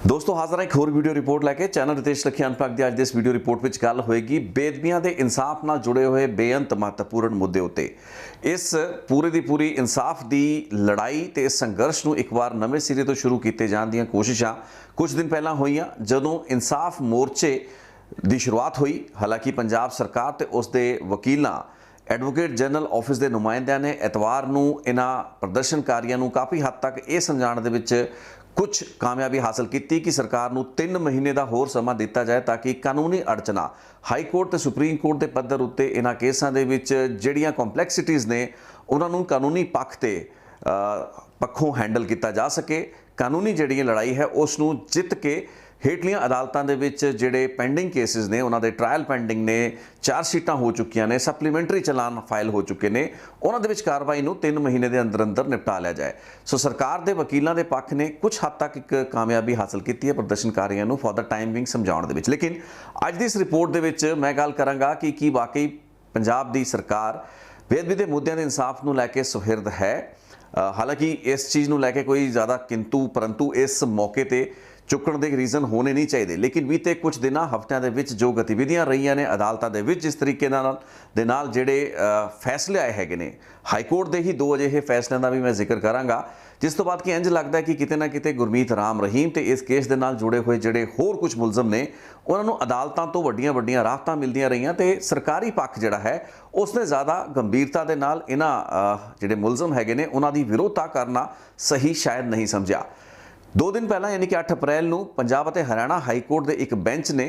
दोस्तों हाजिर एक होर वीडियो रिपोर्ट लैके चैनल रितेश लखियान पाक की अज इस वीडियो रिपोर्ट में गल होएगी बेदबियां के इंसाफ नाल जुड़े हुए बेअंत महत्वपूर्ण मुद्दे उत्ते। इस पूरे की पूरी इंसाफ की लड़ाई तो इस संघर्ष को एक बार नवे सिरे तो शुरू किए जाने दी कोशिशां कुछ दिन पहला हुईयां जदों इंसाफ मोर्चे की शुरुआत हुई। हालांकि पंजाब सरकार तो उसके वकीलों एडवोकेट जनरल ऑफिस के नुमाइंदियां ने एतवार को इन्हां प्रदर्शनकारियों को काफ़ी हद तक ये समझाने के कुछ कामयाबी हासिल की कि सरकार को 3 महीने का होर समा दिता जाए ताकि कानूनी अड़चना हाई कोर्ट तो सुप्रीम कोर्ट के पद्धर उत्ते इन्हां केसां दे विच जिहड़ियां कॉम्पलैक्सिटीज़ ने उन्होंने कानूनी पक्ष ते पक्षों हैंडल किया जा सके। कानूनी जिहड़ी लड़ाई है उसनूं जित के हेठलियां अदालतां दे विच जिहड़े पेंडिंग केसिस ने उन्होंने ट्रायल पेंडिंग ने चार्जशीटां हो चुकियां ने सप्लीमेंटरी चलान फाइल हो चुके हैं उन्होंने दे विच कार्रवाई नूं 3 महीने के अंदर अंदर निपटा लिया जाए। सो सरकार के वकीलों के पक्ष ने कुछ हद तक एक कामयाबी हासिल की है प्रदर्शनकारियों को फॉर द टाइम बिंग समझाने दे विच। लेकिन अज की इस रिपोर्ट दे विच मैं गल करांगा कि वाकई पंजाब की सरकार बेअदबी के मुद्दों के इंसाफ को लैके सुहिरद है। हालांकि इस चीज़ को लैके कोई ज़्यादा किंतु परंतु इस मौके पर चुकण के रीजन होने नहीं चाहिए। लेकिन बीते कुछ दिन हफ्तियां दे विच जो गतिविधियां रही ने अदालतां दे विच जिस तरीके दे नाल जिहड़े फैसले आए हैगे ने हाई कोर्ट के ही 2 अजिहे फैसलों का भी मैं जिक्र करांगा जिस तो बाद कि इंज लगता है कि किते ना किते गुरमीत राम रहीम ते इस केस दे नाल जुड़े हुए जिहड़े होर कुछ मुलजम ने उन्होंने अदालतां तो वड्डियां वड्डियां राहतां मिलदियां रहीआं ते सरकारी पक्ष जिहड़ा है उसने ज़्यादा गंभीरता दे नाल इन्हां जिहड़े मुलजम हैगे ने उन्हां दी विरोधता करना सही शायद नहीं समझा। 2 दिन पहला यानी कि 8 अप्रैल को पंजाब और हरियाणा हाई कोर्ट के एक बेंच ने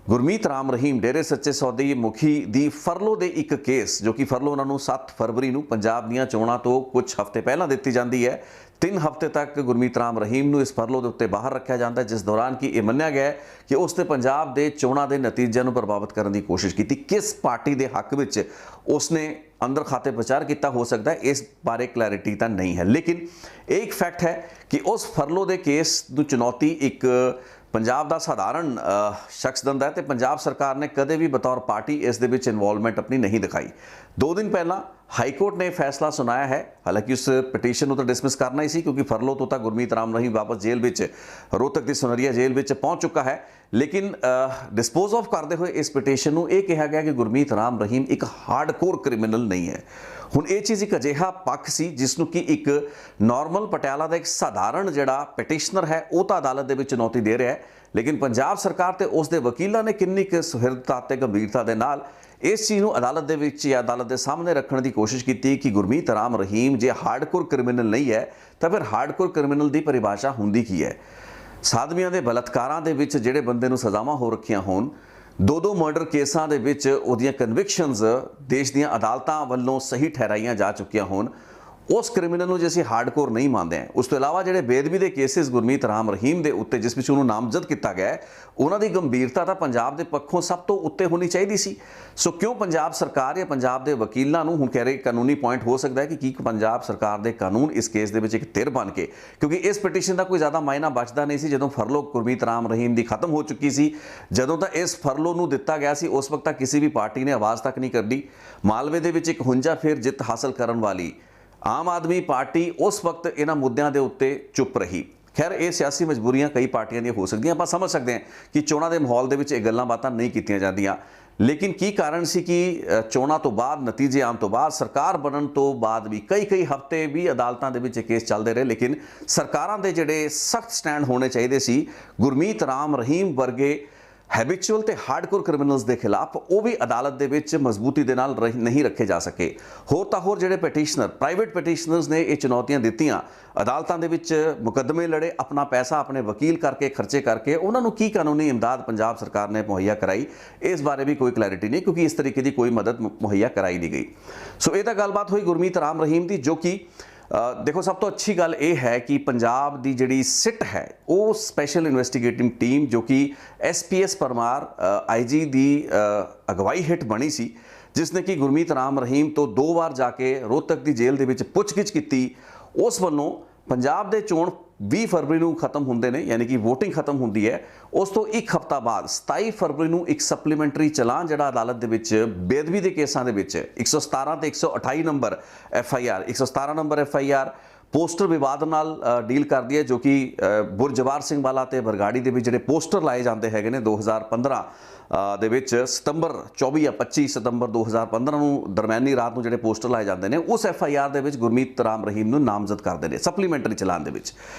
गुरमीत राम रहीम डेरे सच्चे सौदे मुखी दी फरलो के एक केस जो कि फरलो उन्होंने 7 फरवरी को पंजाब दीआं चोणां तो कुछ हफ्ते पहला दी जाती है। 3 हफ्ते तक गुरमीत राम रहीम को इस फरलो के उत्ते बाहर रखा जाता है जिस दौरान कि यह मन्निया गया है कि उसने पंजाब के चोणां के नतीजों को प्रभावित करने की कोशिश की। किस पार्टी के हक में उसने अंदर खाते प्रचार किया हो सकता है इस बारे क्लैरिटी तो नहीं है। लेकिन एक फैक्ट है कि उस फरलो के केस की चुनौती एक पंजाब का साधारण शख्स दिंदा है तो पंजाब सरकार ने कदे भी बतौर पार्टी इस दे विच इन्वॉल्वमेंट अपनी नहीं दिखाई। 2 दिन पहला हाई कोर्ट ने फैसला सुनाया है। हालांकि उस पटीशन को तो डिसमिस करना ही सी क्योंकि फरलो तो गुरमीत राम रहीम वापस जेल में रोहतक की सुनहरिया जेल में पहुंच चुका है। लेकिन डिस्पोज ऑफ करते हुए इस पटीशन को यह कहा गया कि गुरमीत राम रहीम एक हार्डकोर क्रिमिनल नहीं है। हुण ये चीज़ एक अजिहा पक्ष सी जिसनों कि एक नॉर्मल पटियाला का एक साधारण जिहड़ा पटिशनर है वह तो अदालत दे विच चुनौती दे रहा है। लेकिन पंजाब सरकार ते उसके वकीलों ने किन्नी क सुहिरदता ते गंभीरता दे नाल इस चीज़ को अदालत दे विच या अदालत के सामने रखने की कोशिश की कि गुरमीत राम रहीम जे हार्डकोर क्रिमिनल नहीं है तो फिर हार्डकोर क्रिमिनल की परिभाषा हुंदी की है। साधवियां के बलात्कारां दे विच जिहड़े बंदे नूं सज़ावां हो रखियां होण 2 मर्डर केसां दे विच उहदियां कन्विक्शनस देश दीआं अदालतां वल्लों सही ठहराइयां जा चुकियां होण उस क्रिमिनल को जे असीं हार्डकोर नहीं मानते हैं। उस तो इलावा जिहड़े बेदबी के केसिस गुरमीत राम रहीम के उत्ते जिस विच उन्होंने नामजद किया गया है उन्हां दी गंभीरता तो पंजाब के पक्षों सब तो उत्ते होनी चाहिए सी। सो क्यों पंजाब सरकार या पंजाब के वकीलों को हुण कह रहे कानूनी पॉइंट हो सकता है कि पंजाब सरकार के कानून इस केस के विच एक तिर बन के क्योंकि इस पटीशन का कोई ज़्यादा मायना बचता नहीं सी जदों फरलो गुरमीत राम रहीम की खत्म हो चुकी सी। जदों तक इस फरलो नूं दिता गया सी उस वक्त तक किसी भी पार्टी ने आवाज़ तक नहीं करदी। मालवे दे विच एक हुंजा फेर जित हासिल करने वाली आम आदमी पार्टी उस वक्त इन्हां मुद्दों के उत्ते चुप रही। खैर ये सियासी मजबूरियां कई पार्टियां दी हो सकदियां आप समझ सकते हैं कि चोणां दे माहौल दे विच ये गल्लां बातां नहीं कीतियां जांदियां। लेकिन की कारण सी कि चोणां तो बाद नतीजे आउण तो बाद सरकार बनन तो बाद भी कई हफ्ते भी अदालतां दे विच केस चलते रहे। लेकिन सरकारां दे जिहड़े सख्त स्टैंड होने चाहिए सी गुरमीत राम रहीम वर्गे हैबिचुअल ते हार्डकोर क्रिमिनल्स के खिलाफ वो भी अदालत के विच मजबूती दे नाल नहीं रखे जा सके। होर तां होर जिहड़े पटिशनर प्राइवेट पटिशनर्स ने ये चुनौतियां दित्तियां अदालतां दे विच मुकदमे लड़े अपना पैसा अपने वकील करके खर्चे करके उन्होंने की कानूनी इमदाद पंजाब सरकार ने मुहैया कराई इस बारे भी कोई क्लैरिटी नहीं क्योंकि इस तरीके की कोई मदद मुहैया कराई नहीं गई। सो ये तो गलबात हुई गुरमीत राम रहीम की जो कि देखो सब तो अच्छी गल यह है कि पंजाब की जिहड़ी सिट है वो स्पैशल इन्वेस्टिगेटिंग टीम जो कि SPS परमार IG की अगवाई हेठ बनी सी जिसने कि गुरमीत राम रहीम तो 2 बार जाके रोहतक की जेल के विच पुछगिछ की उस वल्लों पंजाब के चोण 20 फरवरी को खत्म होंगे ने यानी कि वोटिंग खत्म होंदी है उस तो 1 हफ्ता बाद 27 फरवरी को एक सप्लीमेंटरी चलान जिहड़ा अदालत दे विच बेदबी के केसां दे विच 117 ते 128 number FIR 117 number FIR poster विवाद नाल डील करती है, जो कि बुरजवार सिंह वाला ते बरगाड़ी के जिहड़े पोस्टर लाए जाते हैं ने 2015 ਦੇ ਵਿੱਚ ਸਤੰਬਰ 24 ਜਾਂ 25 ਸਤੰਬਰ 2015 ਨੂੰ ਦਰਮਿਆਨੀ ਰਾਤ ਨੂੰ ਜਿਹੜੇ ਪੋਸਟਰ ਲਾਏ ਜਾਂਦੇ ਨੇ, ਉਸ FIR ਦੇ ਵਿੱਚ ਗੁਰਮੀਤ ਰਾਮ ਰਹੀਮ ਨੂੰ ਨਾਮਜ਼ਦ ਕਰਦੇ ਨੇ ਸਪਲੀਮੈਂਟਰੀ ਚਲਾਨ ਦੇ ਵਿੱਚ।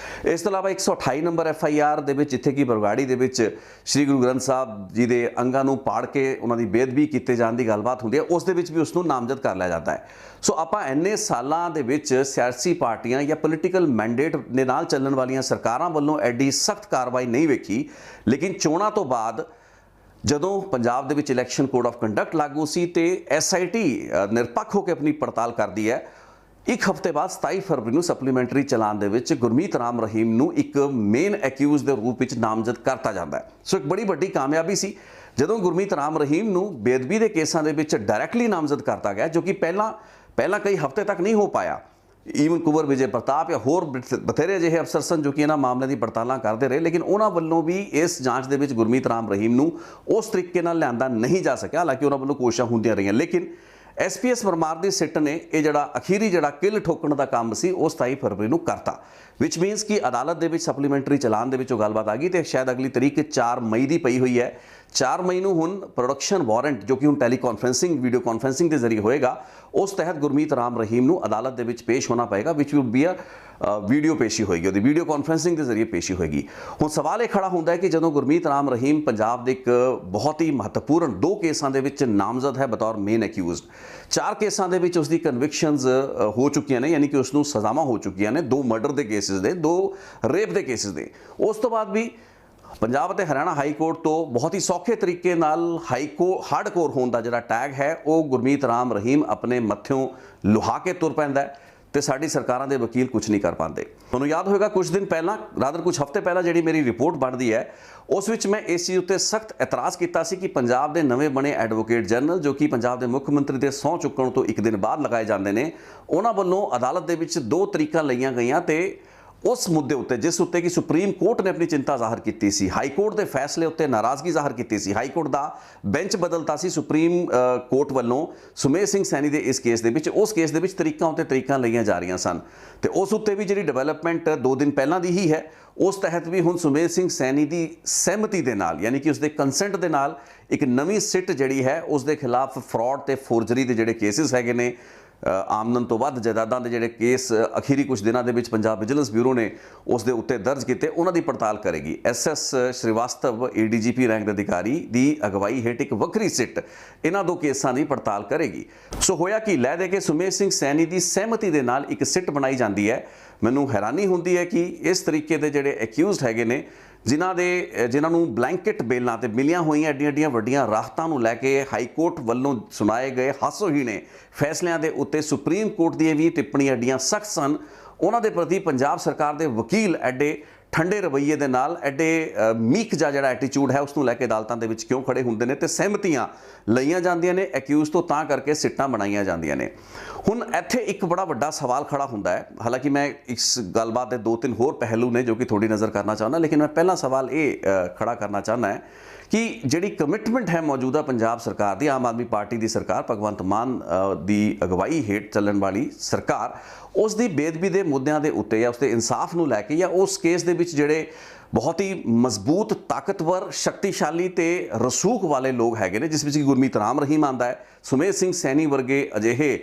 ਇਸ ਤੋਂ ਇਲਾਵਾ 128 ਨੰਬਰ FIR ਦੇ ਵਿੱਚ, ਜਿੱਥੇ ਕਿ ਬਰਗਾੜੀ ਦੇ ਵਿੱਚ ਸ੍ਰੀ ਗੁਰੂ ਗ੍ਰੰਥ ਸਾਹਿਬ ਜੀ ਦੇ ਅੰਗਾਂ ਨੂੰ ਪਾੜ ਕੇ ਉਹਨਾਂ ਦੀ ਬੇਅਦਬੀ ਕੀਤੇ ਜਾਣ ਦੀ ਗੱਲਬਾਤ ਹੁੰਦੀ ਹੈ, ਉਸ ਦੇ ਵਿੱਚ ਵੀ ਉਸ ਨੂੰ ਨਾਮਜ਼ਦ ਕਰ ਲਿਆ ਜਾਂਦਾ ਹੈ। ਸੋ ਆਪਾਂ ਇੰਨੇ ਸਾਲਾਂ ਦੇ ਵਿੱਚ ਸਿਆਸੀ ਪਾਰਟੀਆਂ ਜਾਂ ਪੋਲੀਟੀਕਲ ਮੈਂਡੇਟ ਦੇ ਨਾਲ ਚੱਲਣ ਵਾਲੀਆਂ ਸਰਕਾਰਾਂ ਵੱਲੋਂ ਐਡੀ ਸਖਤ ਕਾਰਵਾਈ ਨਹੀਂ ਵੇਖੀ, ਲੇਕਿਨ ਚੋਣਾਂ ਤੋਂ ਬਾਅਦ ਜਦੋਂ ਪੰਜਾਬ ਦੇ ਵਿੱਚ ਇਲੈਕਸ਼ਨ ਕੋਡ ਆਫ ਕੰਡਕਟ ਲਾਗੂ ਸੀ ਤੇ SIT ਨਿਰਪੱਖ ਹੋ ਕੇ ਆਪਣੀ ਪੜਤਾਲ ਕਰਦੀ ਹੈ, ਇੱਕ ਹਫ਼ਤੇ ਬਾਅਦ 27 ਫਰਵਰੀ ਨੂੰ ਸਪਲੀਮੈਂਟਰੀ ਚਲਾਨ ਦੇ ਵਿੱਚ ਗੁਰਮੀਤ ਰਾਮ ਰਹੀਮ ਨੂੰ ਇੱਕ ਮੇਨ ਐਕਿਊਜ਼ ਦੇ ਰੂਪ ਵਿੱਚ ਨਾਮਜ਼ਦ ਕਰਤਾ ਜਾਂਦਾ ਹੈ। ਸੋ ਇੱਕ ਬੜੀ ਵੱਡੀ ਕਾਮਯਾਬੀ ਸੀ ਜਦੋਂ ਗੁਰਮੀਤ ਰਾਮ ਰਹੀਮ ਨੂੰ ਬੇਅਦਬੀ ਦੇ ਕੇਸਾਂ ਦੇ ਵਿੱਚ ਡਾਇਰੈਕਟਲੀ ਨਾਮਜ਼ਦ ਕਰਤਾ ਗਿਆ, ਜੋ ਕਿ ਪਹਿਲਾਂ ਕਈ ਹਫ਼ਤੇ ਤੱਕ ਨਹੀਂ ਹੋ ਪਾਇਆ। ਈਵਨ ਕੁੰਵਰ ਵਿਜੇ ਪ੍ਰਤਾਪ ਜਾਂ ਹੋਰ ਬਥੇਰੇ ਅਜਿਹੇ ਅਫਸਰ ਸਨ ਜੋ ਕਿ ਇਹਨਾਂ ਮਾਮਲਿਆਂ ਦੀ ਪੜਤਾਲਾਂ ਕਰਦੇ ਰਹੇ, ਲੇਕਿਨ ਉਹਨਾਂ ਵੱਲੋਂ ਵੀ ਇਸ ਜਾਂਚ ਦੇ ਵਿੱਚ ਗੁਰਮੀਤ ਰਾਮ ਰਹੀਮ ਨੂੰ ਉਸ ਤਰੀਕੇ ਨਾਲ ਲਿਆਂਦਾ ਨਹੀਂ ਜਾ ਸਕਿਆ। ਹਾਲਾਂਕਿ ਉਹਨਾਂ ਵੱਲੋਂ ਕੋਸ਼ਿਸ਼ਾਂ ਹੁੰਦੀਆਂ ਰਹੀਆਂ, ਲੇਕਿਨ SPS ਪਰਮਾਰ ਦੀ ਸਿੱਟ ਨੇ ਇਹ ਜਿਹੜਾ ਅਖੀਰੀ ਕਿੱਲ ਠੋਕਣ ਦਾ ਕੰਮ ਸੀ ਉਹ 27 ਫਰਵਰੀ ਨੂੰ ਕਰਤਾ, ਵਿਚ ਮੀਨਸ ਕਿ ਅਦਾਲਤ ਦੇ ਵਿੱਚ ਸਪਲੀਮੈਂਟਰੀ ਚਲਾਨ ਦੇ ਵਿੱਚ ਉਹ ਗੱਲਬਾਤ ਆ ਗਈ ਤੇ ਸ਼ਾਇਦ ਅਗਲੀ ਤਰੀਕ 4 ਮਈ ਦੀ ਪਈ ਹੋਈ ਹੈ। 4 ਮਈ ਨੂੰ ਹੁਣ ਪ੍ਰੋਡਕਸ਼ਨ ਵਾਰੰਟ, ਜੋ ਕਿ ਹੁਣ ਟੈਲੀਕਾਨਫਰੈਂਸਿੰਗ ਵੀਡੀਓ ਕਾਨਫਰੈਂਸਿੰਗ ਦੇ ਜ਼ਰੀਏ ਹੋਏਗਾ, ਉਸ ਤਹਿਤ ਗੁਰਮੀਤ ਰਾਮ ਰਹੀਮ ਨੂੰ ਅਦਾਲਤ ਦੇ ਵਿੱਚ ਪੇਸ਼ ਹੋਣਾ ਪਏਗਾ, ਵਿਚ ਵੁੱਡ ਬੀ ਵੀਡੀਓ ਪੇਸ਼ੀ ਹੋਏਗੀ, ਉਹਦੀ ਵੀਡੀਓ ਕਾਨਫਰੈਂਸਿੰਗ ਦੇ ਜ਼ਰੀਏ ਪੇਸ਼ੀ ਹੋਏਗੀ। ਹੁਣ ਸਵਾਲ ਇਹ ਖੜਾ ਹੁੰਦਾ ਹੈ ਕਿ ਜਦੋਂ ਗੁਰਮੀਤ ਰਾਮ ਰਹੀਮ ਪੰਜਾਬ ਦੇ ਇੱਕ ਬਹੁਤ ਹੀ ਮਹੱਤਵਪੂਰਨ 2 ਕੇਸਾਂ ਦੇ ਵਿੱਚ ਨਾਮਜ਼ਦ ਹੈ ਬਤੌਰ ਮੇਨ ਐਕਿਊਜ਼ਡ, 4 ਕੇਸਾਂ ਦੇ ਵਿੱਚ ਉਸਦੀ ਕਨਵਿਕਸ਼ਨਸ ਹੋ ਚੁੱਕੀਆਂ ਨੇ, ਯਾਨੀ ਕਿ ਉਸ ਨੂੰ ਸਜ਼ਾਵਾਂ ਹੋ ਚੁੱਕੀਆਂ ਨੇ, 2 ਮਰਡਰ ਦੇ ਕੇਸਿਸ ਦੇ, 2 ਰੇਪ ਦੇ ਕੇਸਿਸ ਦੇ। ਉਸ ਤੋਂ ਬਾਅਦ ਵੀ ਪੰਜਾਬ ਅਤੇ ਹਰਿਆਣਾ ਹਾਈ ਕੋਰਟ ਤੋਂ ਬਹੁਤ ਹੀ ਸੌਖੇ ਤਰੀਕੇ ਨਾਲ ਹਾਰਡਕੋਰ ਹੋਣ ਦਾ ਜਿਹੜਾ ਟੈਗ ਹੈ ਉਹ ਗੁਰਮੀਤ ਰਾਮ ਰਹੀਮ ਆਪਣੇ ਮੱਥਿਓਂ ਲੁਹਾ ਕੇ ਤੁਰ ਪੈਂਦਾ ਹੈ ਤੇ ਸਾਡੀ ਸਰਕਾਰਾਂ ਦੇ ਵਕੀਲ ਕੁਝ ਨਹੀਂ ਕਰ ਪਾਉਂਦੇ। ਤੁਹਾਨੂੰ ਯਾਦ ਹੋਏਗਾ ਕੁਝ ਦਿਨ ਪਹਿਲਾਂ, ਰਾਦਰ ਕੁਝ ਹਫ਼ਤੇ ਪਹਿਲਾਂ ਜਿਹੜੀ ਮੇਰੀ ਰਿਪੋਰਟ ਬਣਦੀ ਹੈ, ਉਸ ਵਿੱਚ ਮੈਂ ਇਸ ਚੀਜ਼ ਉੱਤੇ ਸਖਤ ਇਤਰਾਜ਼ ਕੀਤਾ ਸੀ ਕਿ ਪੰਜਾਬ ਦੇ ਨਵੇਂ ਬਣੇ ਐਡਵੋਕੇਟ ਜਨਰਲ, ਜੋ ਕਿ ਪੰਜਾਬ ਦੇ ਮੁੱਖ ਮੰਤਰੀ ਦੇ ਸਹੁੰ ਚੁੱਕਣ ਤੋਂ ਇੱਕ ਦਿਨ ਬਾਅਦ ਲਗਾਏ ਜਾਂਦੇ ਨੇ, ਉਹਨਾਂ ਵੱਲੋਂ ਅਦਾਲਤ ਦੇ ਵਿੱਚ 2 ਤਰੀਕਾਂ ਲਈਆਂ ਗਈਆਂ ਤੇ ਉਸ ਮੁੱਦੇ ਉੱਤੇ ਜਿਸ ਉੱਤੇ ਕਿ ਸੁਪਰੀਮ ਕੋਰਟ ਨੇ ਆਪਣੀ ਚਿੰਤਾ ਜ਼ਾਹਰ ਕੀਤੀ ਸੀ, ਹਾਈ ਕੋਰਟ ਦੇ ਫੈਸਲੇ ਉੱਤੇ ਨਾਰਾਜ਼ਗੀ ਜ਼ਾਹਰ ਕੀਤੀ ਸੀ, ਹਾਈ ਕੋਰਟ ਦਾ ਬੈਂਚ ਬਦਲਤਾ ਸੀ ਸੁਪਰੀਮ ਕੋਰਟ ਵੱਲੋਂ ਸੁਮੇਧ ਸਿੰਘ ਸੈਣੀ ਦੇ ਇਸ ਕੇਸ ਦੇ ਵਿੱਚ, ਉਸ ਕੇਸ ਦੇ ਵਿੱਚ ਤਰੀਕਾਂ ਉੱਤੇ ਤਰੀਕਾਂ ਲਈਆਂ ਜਾ ਰਹੀਆਂ ਸਨ ਤੇ ਉਸ ਉੱਤੇ ਵੀ ਜਿਹੜੀ ਡਿਵੈਲਪਮੈਂਟ 2 ਦਿਨ ਪਹਿਲਾਂ ਦੀ ਹੀ ਹੈ, ਉਸ ਤਹਿਤ ਵੀ ਹੁਣ ਸੁਮੇਧ ਸਿੰਘ ਸੈਣੀ ਦੀ ਸਹਿਮਤੀ ਦੇ ਨਾਲ, ਯਾਨੀ ਕਿ ਉਸਦੇ ਕੰਸੈਂਟ ਦੇ ਨਾਲ ਇੱਕ ਨਵੀਂ ਸਿੱਟ ਜਿਹੜੀ ਹੈ ਉਸ ਦੇ ਖਿਲਾਫ ਫਰਾਡ ਤੇ ਫੋਰਜਰੀ ਦੇ ਜਿਹੜੇ ਕੇਸਿਸ ਹੈਗੇ ਨੇ, ਆਮਦਨ ਤੋਂ ਵੱਧ ਜਾਇਦਾਦਾਂ ਦੇ ਜਿਹੜੇ ਕੇਸ ਅਖੀਰੀ ਕੁਝ ਦਿਨਾਂ ਦੇ ਵਿੱਚ ਪੰਜਾਬ ਵਿਜੀਲੈਂਸ ਬਿਊਰੋ ਨੇ ਉਸ ਦੇ ਉੱਤੇ ਦਰਜ ਕੀਤੇ, ਉਹਨਾਂ ਦੀ ਪੜਤਾਲ ਕਰੇਗੀ। SS ਸ਼੍ਰੀਵਾਸਤਵ ADGP ਰੈਂਕ ਦੇ ਅਧਿਕਾਰੀ ਦੀ ਅਗਵਾਈ ਹੇਠ ਇੱਕ ਵੱਖਰੀ ਸਿੱਟ ਇਹਨਾਂ 2 ਕੇਸਾਂ ਦੀ ਪੜਤਾਲ ਕਰੇਗੀ। ਸੋ ਹੋਇਆ ਕਿ ਲੈ ਦੇ ਕੇ ਸੁਮੇਧ ਸਿੰਘ ਸੈਣੀ ਦੀ ਸਹਿਮਤੀ ਦੇ ਨਾਲ ਇੱਕ ਸਿੱਟ ਬਣਾਈ ਜਾਂਦੀ ਹੈ। ਮੈਨੂੰ ਹੈਰਾਨੀ ਹੁੰਦੀ ਹੈ ਕਿ ਇਸ ਤਰੀਕੇ ਦੇ ਜਿਹੜੇ ਐਕਿਊਜ਼ਡ ਹੈਗੇ ਨੇ, ਜਿਨ੍ਹਾਂ ਨੂੰ ਬਲੈਂਕਟ ਬੇਲਾਂ ਤੇ ਮਿਲੀਆਂ ਹੋਈਆਂ ਐਡੀਆਂ ਵੱਡੀਆਂ ਰਾਹਤਾਂ ਨੂੰ ਲੈ ਕੇ ਹਾਈ ਕੋਰਟ ਵੱਲੋਂ ਸੁਣਾਏ ਗਏ ਹਾਸੋਹੀਣੇ ਫੈਸਲਿਆਂ ਦੇ ਉੱਤੇ ਸੁਪਰੀਮ ਕੋਰਟ ਦੀਆਂ ਵੀ ਟਿੱਪਣੀਆਂ ਐਡੀਆਂ ਸਖਤ ਸਨ, ਉਹਨਾਂ ਦੇ ਪ੍ਰਤੀ ਪੰਜਾਬ ਸਰਕਾਰ ਦੇ ਵਕੀਲ ਐਡੇ ਠੰਡੇ ਰਵੱਈਏ ਦੇ ਨਾਲ, ਐਡੇ ਮੀਕ ਜਿਹੜਾ ਐਟੀਟਿਊਡ ਹੈ ਉਸ ਨੂੰ ਲੈ ਕੇ ਅਦਾਲਤਾਂ ਦੇ ਵਿੱਚ ਕਿਉਂ ਖੜੇ ਹੁੰਦੇ ਨੇ ਤੇ ਸਹਿਮਤੀਆਂ ਲਈਆਂ ਜਾਂਦੀਆਂ ਨੇ ਐਕਿਊਜ਼ ਤੋਂ, ਤਾਂ ਕਰਕੇ ਸਿੱਟਾਂ ਬਣਾਈਆਂ ਜਾਂਦੀਆਂ ਨੇ। ਹੁਣ ਇੱਥੇ ਇੱਕ ਬੜਾ ਵੱਡਾ ਸਵਾਲ ਖੜਾ ਹੁੰਦਾ ਹੈ, ਹਾਲਾਂਕਿ ਮੈਂ ਇਸ ਗੱਲਬਾਤ ਦੇ 2-3 ਹੋਰ ਪਹਿਲੂ ਨੇ ਜੋ ਕਿ ਥੋੜੀ ਨਜ਼ਰ ਕਰਨਾ ਚਾਹੁੰਦਾ, ਲੇਕਿਨ ਮੈਂ ਪਹਿਲਾ ਸਵਾਲ ਇਹ ਖੜਾ ਕਰਨਾ ਚਾਹੁੰਦਾ ਹੈ ਕਿ ਜਿਹੜੀ ਕਮਿਟਮੈਂਟ ਹੈ ਮੌਜੂਦਾ ਪੰਜਾਬ ਸਰਕਾਰ ਦੀ, ਆਮ ਆਦਮੀ ਪਾਰਟੀ ਦੀ ਸਰਕਾਰ, ਭਗਵੰਤ ਮਾਨ ਦੀ ਅਗਵਾਈ ਹੇਠ ਚੱਲਣ ਵਾਲੀ ਸਰਕਾਰ, ਉਸ ਦੀ ਬੇਅਦਬੀ ਦੇ ਮੁੱਦਿਆਂ ਦੇ ਉੱਤੇ ਜਾਂ ਉਸ ਦੇ ਇਨਸਾਫ ਨੂੰ ਲੈ ਕੇ ਜਾਂ ਉਸ ਕੇਸ ਦੇ ਵਿੱਚ ਜਿਹੜੇ ਬਹੁਤ ਹੀ ਮਜ਼ਬੂਤ, ਤਾਕਤਵਰ, ਸ਼ਕਤੀਸ਼ਾਲੀ ਤੇ ਰਸੂਖ ਵਾਲੇ ਲੋਕ ਹੈਗੇ ਨੇ, ਜਿਸ ਵਿੱਚ ਗੁਰਮੀਤ ਰਾਮ ਰਹੀਮ ਆਉਂਦਾ ਹੈ, ਸੁਮੇਧ ਸਿੰਘ ਸੈਣੀ ਵਰਗੇ ਅਜਿਹੇ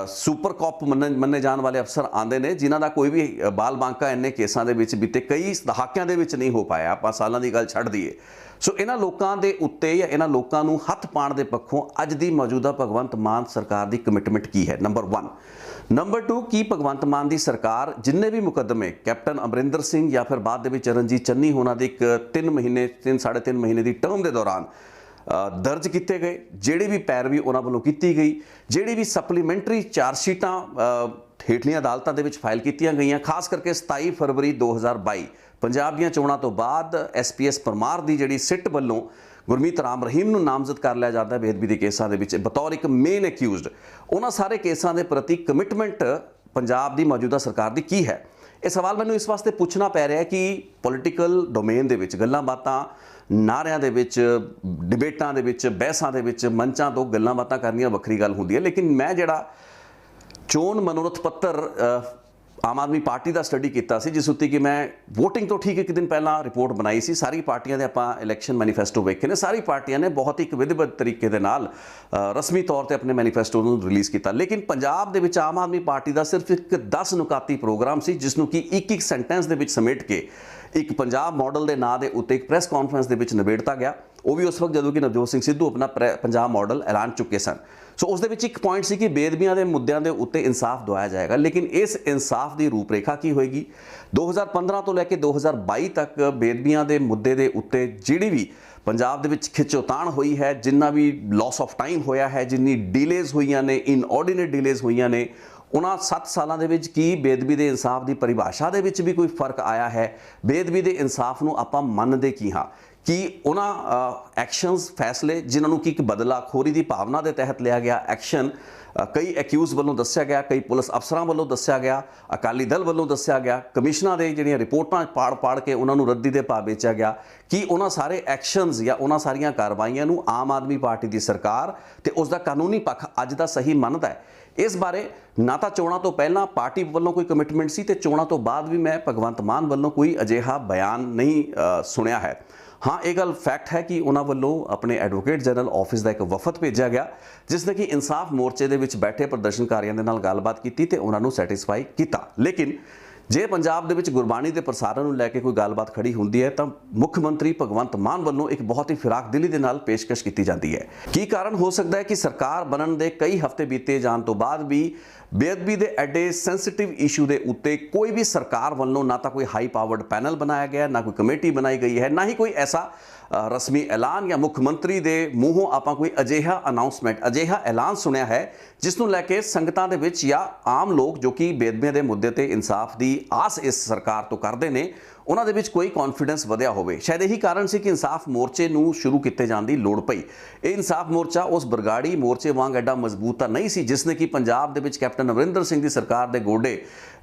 ਸੁਪਰ ਕਾਪ ਮੰਨੇ ਜਾਣ ਵਾਲੇ ਅਫਸਰ ਆਉਂਦੇ ਨੇ ਜਿਨ੍ਹਾਂ ਦਾ ਕੋਈ ਵੀ ਬਾਲ ਬਾਂਕਾ ਇੰਨੇ ਕੇਸਾਂ ਦੇ ਵਿੱਚ ਬੀਤੇ ਕਈ ਦਹਾਕਿਆਂ ਦੇ ਵਿੱਚ ਨਹੀਂ ਹੋ ਪਾਇਆ, ਆਪਾਂ ਸਾਲਾਂ ਦੀ ਗੱਲ ਛੱਡ ਦਈਏ। ਸੋ ਇਹਨਾਂ ਲੋਕਾਂ ਦੇ ਉੱਤੇ ਜਾਂ ਇਹਨਾਂ ਲੋਕਾਂ ਨੂੰ ਹੱਥ ਪਾਉਣ ਦੇ ਪੱਖੋਂ ਅੱਜ ਦੀ ਮੌਜੂਦਾ ਭਗਵੰਤ ਮਾਨ ਸਰਕਾਰ ਦੀ ਕਮਿਟਮੈਂਟ ਕੀ ਹੈ? ਨੰਬਰ 1। ਨੰਬਰ 2, ਕੀ ਭਗਵੰਤ ਮਾਨ ਦੀ ਸਰਕਾਰ ਜਿੰਨੇ ਵੀ ਮੁਕੱਦਮੇ ਕੈਪਟਨ ਅਮਰਿੰਦਰ ਸਿੰਘ ਜਾਂ ਫਿਰ ਬਾਅਦ ਦੇ ਵਿੱਚ ਚਰਨਜੀਤ ਚੰਨੀ ਹੋਣਾ ਦੇ ਇੱਕ 3.5 ਮਹੀਨੇ ਦੀ ਟਰਮ ਦੇ ਦੌਰਾਨ ਦਰਜ ਕੀਤੇ ਗਏ, ਜਿਹੜੀ ਵੀ ਪੈਰਵੀ ਉਹਨਾਂ ਵੱਲੋਂ ਕੀਤੀ ਗਈ, ਜਿਹੜੀ ਵੀ ਸਪਲੀਮੈਂਟਰੀ ਚਾਰਜਸ਼ੀਟਾਂ ਹੇਠਲੀਆਂ ਅਦਾਲਤਾਂ ਦੇ ਵਿੱਚ ਫਾਈਲ ਕੀਤੀਆਂ ਗਈਆਂ, ਖਾਸ ਕਰਕੇ 27 ਫਰਵਰੀ 2022 ਪੰਜਾਬ ਦੀਆਂ ਚੋਣਾਂ ਤੋਂ ਬਾਅਦ SPS ਪਰਮਾਰ ਦੀ ਜਿਹੜੀ ਸਿੱਟ ਵੱਲੋਂ ਗੁਰਮੀਤ ਰਾਮ ਰਹੀਮ ਨੂੰ ਨਾਮਜ਼ਦ ਕਰ ਲਿਆ ਜਾਂਦਾ ਬੇਅਦਬੀ ਦੇ ਕੇਸਾਂ ਦੇ ਵਿੱਚ ਬਤੌਰ ਇੱਕ ਮੇਨ ਐਕਿਊਜ਼ਡ, ਉਹਨਾਂ ਸਾਰੇ ਕੇਸਾਂ ਦੇ ਪ੍ਰਤੀ ਕਮਿਟਮੈਂਟ ਪੰਜਾਬ ਦੀ ਮੌਜੂਦਾ ਸਰਕਾਰ ਦੀ ਕੀ ਹੈ? ਇਹ ਸਵਾਲ ਮੈਨੂੰ ਇਸ ਵਾਸਤੇ ਪੁੱਛਣਾ ਪੈ ਰਿਹਾ ਕਿ ਪੋਲੀਟੀਕਲ ਡੋਮੇਨ ਦੇ ਵਿੱਚ ਗੱਲਾਂ ਬਾਤਾਂ, ਨਾਰਿਆਂ ਦੇ ਵਿੱਚ, ਡਿਬੇਟਾਂ ਦੇ ਵਿੱਚ, ਬਹਿਸਾਂ ਦੇ ਵਿੱਚ, ਮੰਚਾਂ ਤੋਂ ਗੱਲਾਂ ਬਾਤਾਂ ਕਰਨੀਆਂ ਵੱਖਰੀ ਗੱਲ ਹੁੰਦੀ ਹੈ, ਲੇਕਿਨ ਮੈਂ ਜਿਹੜਾ ਚੋਣ ਮਨੋਰਥ ਪੱਤਰ ਆਮ ਆਦਮੀ ਪਾਰਟੀ ਦਾ ਸਟੱਡੀ ਕੀਤਾ ਸੀ, ਜਿਸ ਉੱਤੇ ਕਿ ਮੈਂ ਵੋਟਿੰਗ ਤੋਂ ਠੀਕ ਇੱਕ ਦਿਨ ਪਹਿਲਾਂ ਰਿਪੋਰਟ ਬਣਾਈ ਸੀ। ਸਾਰੀ ਪਾਰਟੀਆਂ ਦੇ ਆਪਾਂ ਇਲੈਕਸ਼ਨ ਮੈਨੀਫੈਸਟੋ ਵੇਖੇ ਨੇ, ਸਾਰੀ ਪਾਰਟੀਆਂ ਨੇ ਬਹੁਤ ਹੀ ਇੱਕ ਵਿਧੀਵਤ ਤਰੀਕੇ ਦੇ ਨਾਲ ਰਸਮੀ ਤੌਰ ਤੇ ਆਪਣੇ ਮੈਨੀਫੈਸਟੋ ਨੂੰ ਰਿਲੀਜ਼ ਕੀਤਾ। ਲੇਕਿਨ ਪੰਜਾਬ ਦੇ ਵਿੱਚ ਆਮ ਆਦਮੀ ਪਾਰਟੀ ਦਾ ਸਿਰਫ ਇੱਕ 10 ਨੁਕਾਤੀ ਪ੍ਰੋਗਰਾਮ ਸੀ, ਜਿਸ ਨੂੰ ਕਿ ਇੱਕ ਸੈਂਟੈਂਸ ਦੇ ਵਿੱਚ ਸਮੇਟ ਕੇ ਇੱਕ ਪੰਜਾਬ ਮਾਡਲ ਦੇ ਨਾਂ ਦੇ ਉੱਤੇ ਇੱਕ ਪ੍ਰੈਸ ਕਾਨਫਰੰਸ ਦੇ ਵਿੱਚ ਨਿਬੇੜਤਾ ਗਿਆ। ਉਹ ਵੀ ਉਸ ਵਕਤ ਜਦੋਂ ਕਿ ਨਵਜੋਤ ਸਿੰਘ ਸਿੱਧੂ ਆਪਣਾ ਪੰਜਾਬ ਮਾਡਲ ਐਲਾਨ ਚੁੱਕੇ ਸਨ। ਸੋ ਉਸ ਦੇ ਵਿੱਚ ਇੱਕ ਪੁਆਇੰਟ ਸੀ ਕਿ ਬੇਅਦਬੀਆਂ ਦੇ ਮੁੱਦਿਆਂ ਦੇ ਉੱਤੇ ਇਨਸਾਫ ਦਿਵਾਇਆ ਜਾਏਗਾ। ਲੇਕਿਨ ਇਸ ਇਨਸਾਫ ਦੀ ਰੂਪਰੇਖਾ ਕੀ ਹੋਏਗੀ? 2015 ਤੋਂ ਲੈ ਕੇ 2022 ਤੱਕ ਬੇਅਦਬੀਆਂ ਦੇ ਮੁੱਦੇ ਦੇ ਉੱਤੇ ਜਿਹੜੀ ਵੀ ਪੰਜਾਬ ਦੇ ਵਿੱਚ ਖਿੱਚੋਤਾਣ ਹੋਈ ਹੈ, ਜਿੰਨਾ ਵੀ ਲਾਸ ਆਫ ਟਾਈਮ ਹੋਇਆ ਹੈ, ਜਿੰਨੀ ਡੀਲੇਜ਼ ਹੋਈਆਂ ਨੇ, ਇਨਆਰਡੀਨੇਟ ਡੀਲੇਜ਼ ਹੋਈਆਂ ਨੇ, ਉਹਨਾਂ 7 ਸਾਲਾਂ ਦੇ ਵਿੱਚ ਕੀ ਬੇਅਦਬੀ ਦੇ ਇਨਸਾਫ ਦੀ ਪਰਿਭਾਸ਼ਾ ਦੇ ਵਿੱਚ ਵੀ ਕੋਈ ਫਰਕ ਆਇਆ ਹੈ? ਬੇਅਦਬੀ ਦੇ ਇਨਸਾਫ ਨੂੰ ਆਪਾਂ ਮੰਨਦੇ ਕੀ ਹਾਂ? ਕਿ ਉਹਨਾਂ ਐਕਸ਼ਨਸ, ਫੈਸਲੇ ਜਿਨ੍ਹਾਂ ਨੂੰ ਕਿ ਇੱਕ ਬਦਲਾਖੋਰੀ ਦੀ ਭਾਵਨਾ ਦੇ ਤਹਿਤ ਲਿਆ ਗਿਆ ਐਕਸ਼ਨ, ਕਈ ਐਕਿਊਜ਼ ਵੱਲੋਂ ਦੱਸਿਆ ਗਿਆ, ਕਈ ਪੁਲਿਸ ਅਫਸਰਾਂ ਵੱਲੋਂ ਦੱਸਿਆ ਗਿਆ, ਅਕਾਲੀ ਦਲ ਵੱਲੋਂ ਦੱਸਿਆ ਗਿਆ, ਕਮਿਸ਼ਨਾਂ ਦੇ ਜਿਹੜੀਆਂ ਰਿਪੋਰਟਾਂ ਪਾੜ ਕੇ ਉਹਨਾਂ ਨੂੰ ਰੱਦੀ ਦੇ ਭਾਅ ਵੇਚਿਆ ਗਿਆ, ਕਿ ਉਹਨਾਂ ਸਾਰੇ ਐਕਸ਼ਨਸ ਜਾਂ ਉਹਨਾਂ ਸਾਰੀਆਂ ਕਾਰਵਾਈਆਂ ਨੂੰ ਆਮ ਆਦਮੀ ਪਾਰਟੀ ਦੀ ਸਰਕਾਰ ਤੇ ਉਸ ਦਾ ਕਾਨੂੰਨੀ ਪੱਖ ਅੱਜ ਦਾ ਸਹੀ ਮੰਨਦਾ ਹੈ? ਇਸ ਬਾਰੇ ਨਾ ਤਾਂ ਚੋਣਾਂ ਤੋਂ ਪਹਿਲਾਂ ਪਾਰਟੀ ਵੱਲੋਂ ਕੋਈ ਕਮਿਟਮੈਂਟ ਸੀ ਤੇ ਚੋਣਾਂ ਤੋਂ ਬਾਅਦ ਵੀ ਮੈਂ ਭਗਵੰਤ ਮਾਨ ਵੱਲੋਂ ਕੋਈ ਅਜਿਹਾ ਬਿਆਨ ਨਹੀਂ ਸੁਣਿਆ ਹੈ। ਹਾਂ, ਇਹ ਗੱਲ ਫੈਕਟ ਹੈ ਕਿ ਉਹਨਾਂ ਵੱਲੋਂ ਆਪਣੇ ਐਡਵੋਕੇਟ ਜਨਰਲ ਆਫਿਸ ਦਾ ਇੱਕ ਵਫਦ ਭੇਜਿਆ ਗਿਆ, ਜਿਸ ਨੇ ਕਿ ਇਨਸਾਫ ਮੋਰਚੇ ਦੇ ਵਿੱਚ ਬੈਠੇ ਪ੍ਰਦਰਸ਼ਨਕਾਰੀਆਂ ਦੇ ਨਾਲ ਗੱਲਬਾਤ ਕੀਤੀ ਤੇ ਉਹਨਾਂ ਨੂੰ ਸੈਟੀਸਫਾਈ ਕੀਤਾ। ਲੇਕਿਨ ਜੇ ਪੰਜਾਬ ਦੇ ਵਿੱਚ ਗੁਰਬਾਣੀ ਦੇ ਪ੍ਰਸਾਰਣ ਨੂੰ ਲੈ ਕੇ ਕੋਈ ਗੱਲਬਾਤ ਖੜੀ ਹੁੰਦੀ ਹੈ ਤਾਂ ਮੁੱਖ ਮੰਤਰੀ ਭਗਵੰਤ ਮਾਨ ਵੱਲੋਂ ਇੱਕ ਬਹੁਤ ਹੀ ਫਿਰਾਕ ਦਿਲੀ ਦੇ ਨਾਲ ਪੇਸ਼ਕਸ਼ ਕੀਤੀ ਜਾਂਦੀ ਹੈ। ਕੀ ਕਾਰਨ ਹੋ ਸਕਦਾ ਹੈ ਕਿ ਸਰਕਾਰ ਬਣਨ ਦੇ ਕਈ ਹਫ਼ਤੇ ਬੀਤੇ ਜਾਣ ਤੋਂ ਬਾਅਦ ਵੀ ਬੇਅਦਬੀ ਦੇ ਐਡੇ ਸੈਂਸਿਟਿਵ ਇਸ਼ੂ ਦੇ ਉੱਤੇ ਕੋਈ ਵੀ ਸਰਕਾਰ ਵੱਲੋਂ ਨਾ ਤਾਂ ਕੋਈ ਹਾਈ ਪਾਵਰਡ ਪੈਨਲ ਬਣਾਇਆ ਗਿਆ, ਨਾ ਕੋਈ ਕਮੇਟੀ ਬਣਾਈ ਗਈ ਹੈ, ਨਾ ਹੀ ਕੋਈ ਐਸਾ ਰਸਮੀ ਐਲਾਨ ਜਾਂ ਮੁੱਖ ਮੰਤਰੀ ਦੇ ਮੂੰਹੋਂ ਆਪਾਂ ਕੋਈ ਅਜਿਹਾ ਅਨਾਉਂਸਮੈਂਟ, ਅਜਿਹਾ ਐਲਾਨ ਸੁਣਿਆ ਹੈ ਜਿਸ ਨੂੰ ਲੈ ਕੇ ਸੰਗਤਾਂ ਦੇ ਵਿੱਚ ਜਾਂ ਆਮ ਲੋਕ ਜੋ ਕਿ ਬੇਅਦਬੀਆਂ ਦੇ ਮੁੱਦੇ ਤੇ ਇਨਸਾਫ ਦੀ ਆਸ ਇਸ ਸਰਕਾਰ ਤੋਂ ਕਰਦੇ ਨੇ, ਉਹਨਾਂ ਦੇ ਵਿੱਚ ਕੋਈ ਕੌਨਫੀਡੈਂਸ ਵਧਿਆ ਹੋਵੇ। ਸ਼ਾਇਦ ਇਹੀ ਕਾਰਨ ਸੀ ਕਿ ਇਨਸਾਫ ਮੋਰਚੇ ਨੂੰ ਸ਼ੁਰੂ ਕੀਤੇ ਜਾਣ ਦੀ ਲੋੜ ਪਈ। ਇਹ ਇਨਸਾਫ ਮੋਰਚਾ ਉਸ ਬਰਗਾੜੀ ਮੋਰਚੇ ਵਾਂਗ ਐਡਾ ਮਜ਼ਬੂਤ ਤਾਂ ਨਹੀਂ ਸੀ ਜਿਸ ਨੇ ਕਿ ਪੰਜਾਬ ਦੇ ਵਿੱਚ ਕੈਪਟਨ ਅਮਰਿੰਦਰ ਸਿੰਘ ਦੀ ਸਰਕਾਰ ਦੇ ਗੋਡੇ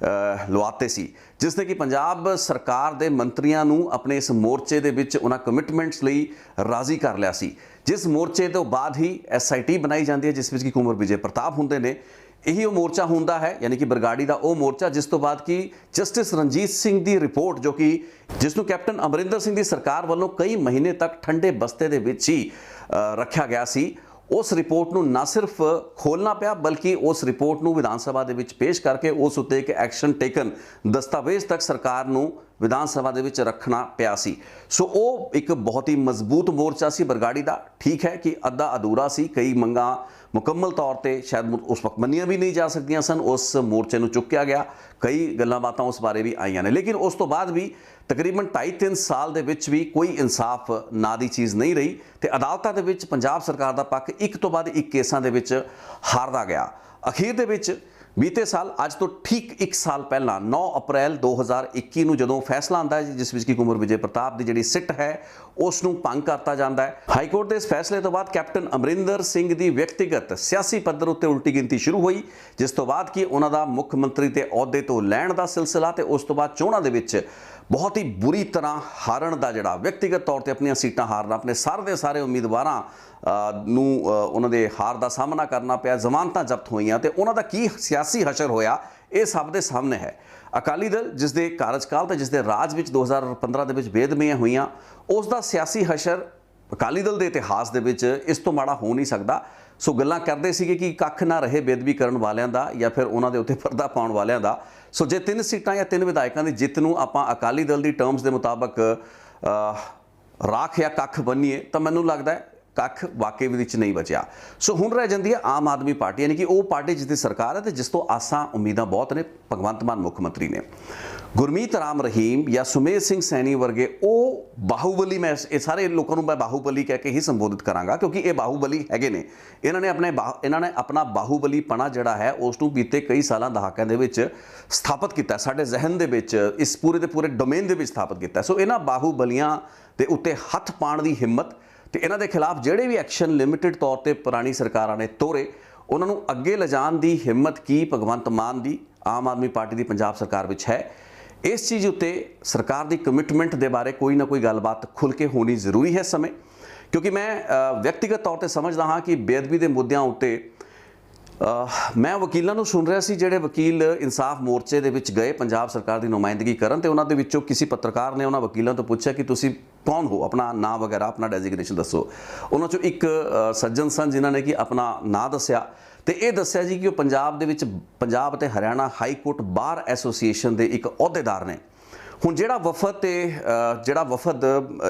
ਲਵਾਤੇ ਸੀ, ਜਿਸ ਨੇ ਕਿ ਪੰਜਾਬ ਸਰਕਾਰ ਦੇ ਮੰਤਰੀਆਂ ਨੂੰ ਆਪਣੇ ਇਸ ਮੋਰਚੇ ਦੇ ਵਿੱਚ ਉਹਨਾਂ ਕਮਿਟਮੈਂਟਸ ਲਈ ਰਾਜ਼ੀ ਕਰ ਲਿਆ ਸੀ। ਜਿਸ ਮੋਰਚੇ ਤੋਂ ਬਾਅਦ ਹੀ SIT ਬਣਾਈ ਜਾਂਦੀ ਹੈ, ਜਿਸ ਵਿੱਚ ਕਿ ਕੁੰਵਰ ਵਿਜੇ ਪ੍ਰਤਾਪ ਹੁੰਦੇ ਨੇ। ਇਹੀ ਉਹ ਮੋਰਚਾ ਹੁੰਦਾ ਹੈ, ਯਾਨੀ ਕਿ ਬਰਗਾੜੀ ਦਾ ਉਹ ਮੋਰਚਾ ਜਿਸ ਤੋਂ ਬਾਅਦ ਕਿ ਜਸਟਿਸ ਰਣਜੀਤ ਸਿੰਘ ਦੀ ਰਿਪੋਰਟ, ਜੋ ਕਿ ਜਿਸ ਨੂੰ ਕੈਪਟਨ ਅਮਰਿੰਦਰ ਸਿੰਘ ਦੀ ਸਰਕਾਰ ਵੱਲੋਂ ਕਈ ਮਹੀਨੇ ਤੱਕ ਠੰਡੇ ਬਸਤੇ ਦੇ ਵਿੱਚ ਹੀ ਰੱਖਿਆ ਗਿਆ ਸੀ, ਉਸ ਰਿਪੋਰਟ ਨੂੰ ਨਾ ਸਿਰਫ ਖੋਲ੍ਹਣਾ ਪਿਆ ਬਲਕਿ ਉਸ ਰਿਪੋਰਟ ਨੂੰ ਵਿਧਾਨ ਸਭਾ ਦੇ ਵਿੱਚ ਪੇਸ਼ ਕਰਕੇ ਉਸ ਉੱਤੇ ਇੱਕ ਐਕਸ਼ਨ ਟੇਕਨ ਦਸਤਾਵੇਜ਼ ਤੱਕ ਸਰਕਾਰ ਨੂੰ ਵਿਧਾਨ ਸਭਾ ਦੇ ਵਿੱਚ ਰੱਖਣਾ ਪਿਆ ਸੀ। ਸੋ ਉਹ ਇੱਕ ਬਹੁਤ ਹੀ ਮਜ਼ਬੂਤ ਮੋਰਚਾ ਸੀ ਬਰਗਾੜੀ ਦਾ। ਠੀਕ ਹੈ ਕਿ ਅੱਧਾ ਅਧੂਰਾ ਸੀ, ਕਈ ਮੰਗਾਂ ਮੁਕੰਮਲ ਤੌਰ ਤੇ ਸ਼ਾਇਦ ਉਸ ਵਕਤ ਮੰਨੀਆਂ ਵੀ ਨਹੀਂ ਜਾ ਸਕਦੀਆਂ ਸਨ, ਉਸ ਮੋਰਚੇ ਨੂੰ ਚੁੱਕਿਆ ਗਿਆ, ਕਈ ਗੱਲਾਂ ਬਾਤਾਂ ਉਸ ਬਾਰੇ ਵੀ ਆਈਆਂ ਨੇ। ਲੇਕਿਨ ਉਸ ਤੋਂ ਬਾਅਦ ਵੀ ਤਕਰੀਬਨ 2.5-3 ਸਾਲ ਦੇ ਵਿੱਚ ਵੀ ਕੋਈ ਇਨਸਾਫ ਨਾਂ ਦੀ ਚੀਜ਼ ਨਹੀਂ ਰਹੀ ਤੇ ਅਦਾਲਤਾਂ ਦੇ ਵਿੱਚ ਪੰਜਾਬ ਸਰਕਾਰ ਦਾ ਪੱਖ ਇੱਕ ਤੋਂ ਬਾਅਦ ਇੱਕ ਕੇਸਾਂ ਦੇ ਵਿੱਚ ਹਾਰਦਾ ਗਿਆ। ਅਖੀਰ ਦੇ ਵਿੱਚ ਬੀਤੇ ਸਾਲ, ਅੱਜ ਤੋਂ ਠੀਕ 1 ਸਾਲ ਪਹਿਲਾਂ 9 ਅਪ੍ਰੈਲ 2021 ਨੂੰ ਜਦੋਂ ਫੈਸਲਾ ਆਉਂਦਾ ਹੈ ਜਿਸ ਵਿੱਚ ਕਿ ਕੁੰਵਰ ਵਿਜੇ ਪ੍ਰਤਾਪ ਦੀ ਜਿਹੜੀ ਸਿੱਟ ਹੈ ਉਸ ਨੂੰ ਭੰਗ ਕਰਤਾ ਜਾਂਦਾ ਹੈ। ਹਾਈ ਕੋਰਟ ਦੇ ਇਸ ਫੈਸਲੇ ਤੋਂ ਬਾਅਦ ਕੈਪਟਨ ਅਮਰਿੰਦਰ ਸਿੰਘ ਦੀ ਵਿਅਕਤੀਗਤ ਸਿਆਸੀ ਪੱਧਰ ਉੱਤੇ ਉਲਟੀ ਗਿਣਤੀ ਸ਼ੁਰੂ ਹੋਈ, ਜਿਸ ਤੋਂ ਬਾਅਦ ਕਿ ਉਹਨਾਂ ਦਾ ਮੁੱਖ ਮੰਤਰੀ ਦੇ ਅਹੁਦੇ ਤੋਂ ਲੈਣ ਦਾ ਸਿਲਸਿਲਾ ਤੇ ਉਸ ਤੋਂ ਬਾਅਦ ਚੋਣਾਂ ਦੇ ਵਿੱਚ ਬਹੁਤ ਹੀ ਬੁਰੀ ਤਰ੍ਹਾਂ ਹਾਰਨ ਦਾ, ਜਿਹੜਾ ਵਿਅਕਤੀਗਤ ਤੌਰ ਤੇ ਆਪਣੀਆਂ ਸੀਟਾਂ ਹਾਰਨਾ, ਆਪਣੇ ਸਾਰੇ ਦੇ ਸਾਰੇ ਉਮੀਦਵਾਰਾਂ ਨੂੰ ਉਹਨਾਂ ਦੇ ਹਾਰ ਦਾ ਸਾਹਮਣਾ ਕਰਨਾ ਪਿਆ, ਜ਼ਮਾਨਤਾਂ ਜ਼ਬਤ ਹੋਈਆਂ ਤੇ ਉਹਨਾਂ ਦਾ ਕੀ ਸਿਆਸੀ ਹਸ਼ਰ ਹੋਇਆ ਇਹ ਸਭ ਦੇ ਸਾਹਮਣੇ ਹੈ। ਅਕਾਲੀ ਦਲ ਜਿਸ ਦੇ ਕਾਰਜਕਾਲ ਤੇ ਜਿਸ ਦੇ ਰਾਜ ਵਿੱਚ 2015 ਦੇ ਵਿੱਚ ਬੇਦਬੀਆਂ ਹੋਈਆਂ, ਉਸ ਦਾ ਸਿਆਸੀ ਹਸ਼ਰ ਅਕਾਲੀ ਦਲ ਦੇ ਇਤਿਹਾਸ ਦੇ ਵਿੱਚ ਇਸ ਤੋਂ ਮਾੜਾ ਹੋ ਨਹੀਂ ਸਕਦਾ। ਸੋ ਗੱਲਾਂ ਕਰਦੇ ਸੀਗੇ ਕਿ ਕੱਖ ਨਾ ਰਹੇ ਬੇਦਬੀ ਕਰਨ ਵਾਲਿਆਂ ਦਾ ਜਾਂ ਫਿਰ ਉਹਨਾਂ ਦੇ ਉੱਤੇ ਪਰਦਾ ਪਾਉਣ ਵਾਲਿਆਂ ਦਾ। ਸੋ ਜੇ 3 ਸੀਟਾਂ ਜਾਂ 3 ਵਿਧਾਇਕਾਂ ਦੀ ਜਿੱਤ ਨੂੰ ਆਪਾਂ ਅਕਾਲੀ ਦਲ ਦੀ ਟਰਮਸ ਦੇ ਮੁਤਾਬਕ ਰਾਖ ਜਾਂ ਕੱਖ ਬੰਨੀਏ ਤਾਂ ਮੈਨੂੰ ਲੱਗਦਾ ਹੈ ਕੱਖ ਵਾਕਈ ਵਿੱਚ ਨਹੀਂ ਬਚਿਆ। ਸੋ ਹੁਣ ਰਹਿ ਜਾਂਦੀ ਹੈ ਆਮ ਆਦਮੀ ਪਾਰਟੀ, ਯਾਨੀ ਕਿ ਉਹ ਪਾਰਟੀ ਜਿਸ ਦੀ ਸਰਕਾਰ ਹੈ ਤੇ ਜਿਸ ਤੋਂ ਆਸਾਂ ਉਮੀਦਾਂ ਬਹੁਤ ਨੇ। ਭਗਵੰਤ ਮਾਨ ਮੁੱਖ ਮੰਤਰੀ ਨੇ, ਗੁਰਮੀਤ ਰਾਮ ਰਹੀਮ ਜਾਂ ਸੁਮੇਧ ਸਿੰਘ ਸੈਣੀ ਵਰਗੇ ਉਹ ਬਾਹੂਬਲੀ, ਮੈਂ ਇਹ ਸਾਰੇ ਲੋਕਾਂ ਨੂੰ ਮੈਂ ਬਾਹੂਬਲੀ ਕਹਿ ਕੇ ਹੀ ਸੰਬੋਧਿਤ ਕਰਾਂਗਾ ਕਿਉਂਕਿ ਇਹ ਬਾਹੂਬਲੀ ਹੈਗੇ ਨੇ। ਇਹਨਾਂ ਨੇ ਆਪਣਾ ਬਾਹੂਬਲੀਪਣਾ ਜਿਹੜਾ ਹੈ ਉਸ ਨੂੰ ਬੀਤੇ ਕਈ ਸਾਲਾਂ ਦਹਾਕਿਆਂ ਦੇ ਵਿੱਚ ਸਥਾਪਿਤ ਕੀਤਾ, ਸਾਡੇ ਜ਼ਿਹਨ ਦੇ ਵਿੱਚ, ਇਸ ਪੂਰੇ ਦੇ ਪੂਰੇ ਡੋਮੇਨ ਦੇ ਵਿੱਚ ਸਥਾਪਿਤ ਕੀਤਾ। ਸੋ ਇਹਨਾਂ ਬਾਹੂਬਲੀਆਂ ਦੇ ਉੱਤੇ ਹੱਥ ਪਾਉਣ ਦੀ ਹਿੰਮਤ ਤੇ ਇਹਨਾਂ ਦੇ ਖਿਲਾਫ ਜਿਹੜੇ ਵੀ ਐਕਸ਼ਨ ਲਿਮਿਟਿਡ ਤੌਰ ਤੇ ਪੁਰਾਣੀ ਸਰਕਾਰਾਂ ਨੇ ਤੋਰੇ, ਉਹਨਾਂ ਨੂੰ ਅੱਗੇ ਲਿਜਾਣ ਦੀ ਹਿੰਮਤ ਕੀ ਭਗਵੰਤ ਮਾਨ ਦੀ, ਆਮ ਆਦਮੀ ਪਾਰਟੀ ਦੀ ਪੰਜਾਬ ਸਰਕਾਰ ਵਿੱਚ ਹੈ? ਇਸ ਚੀਜ਼ ਉੱਤੇ ਸਰਕਾਰ ਦੀ ਕਮਿਟਮੈਂਟ ਦੇ ਬਾਰੇ ਕੋਈ ਨਾ ਕੋਈ ਗੱਲਬਾਤ ਖੁੱਲ੍ਹ ਕੇ ਹੋਣੀ ਜ਼ਰੂਰੀ ਹੈ ਇਸ ਸਮੇਂ, ਕਿਉਂਕਿ ਮੈਂ ਵਿਅਕਤੀਗਤ ਤੌਰ ਤੇ ਸਮਝਦਾ ਹਾਂ ਕਿ ਬੇਅਦਬੀ ਦੇ ਮੁੱਦਿਆਂ ਉੱਤੇ ਮੈਂ ਵਕੀਲਾਂ ਨੂੰ ਸੁਣ ਰਿਹਾ ਸੀ ਜਿਹੜੇ ਵਕੀਲ ਇਨਸਾਫ ਮੋਰਚੇ ਦੇ ਵਿੱਚ ਗਏ ਪੰਜਾਬ ਸਰਕਾਰ ਦੀ ਨੁਮਾਇੰਦਗੀ ਕਰਨ, ਤੇ ਉਹਨਾਂ ਦੇ ਵਿੱਚੋਂ ਕਿਸੇ ਪੱਤਰਕਾਰ ਨੇ ਉਹਨਾਂ ਵਕੀਲਾਂ ਤੋਂ ਪੁੱਛਿਆ ਕਿ ਤੁਸੀਂ ਕੌਣ ਹੋ, ਆਪਣਾ ਨਾਮ ਵਗੈਰਾ ਆਪਣਾ ਡੈਜ਼ਿਗਨੇਸ਼ਨ ਦੱਸੋ। ਉਹਨਾਂ ਚੋਂ ਇੱਕ ਸੱਜਣ ਸਨ ਜਿਨ੍ਹਾਂ ਨੇ ਕਿ ਆਪਣਾ ਨਾਂ ਦੱਸਿਆ ਤੇ ਇਹ ਦੱਸਿਆ ਜੀ ਕਿ ਉਹ ਪੰਜਾਬ ਦੇ ਵਿੱਚ ਪੰਜਾਬ ਅਤੇ Haryana high court bar association ਦੇ ਇੱਕ ਅਹੁਦੇਦਾਰ ਨੇ। ਹੁਣ ਜਿਹੜਾ ਵਫਦ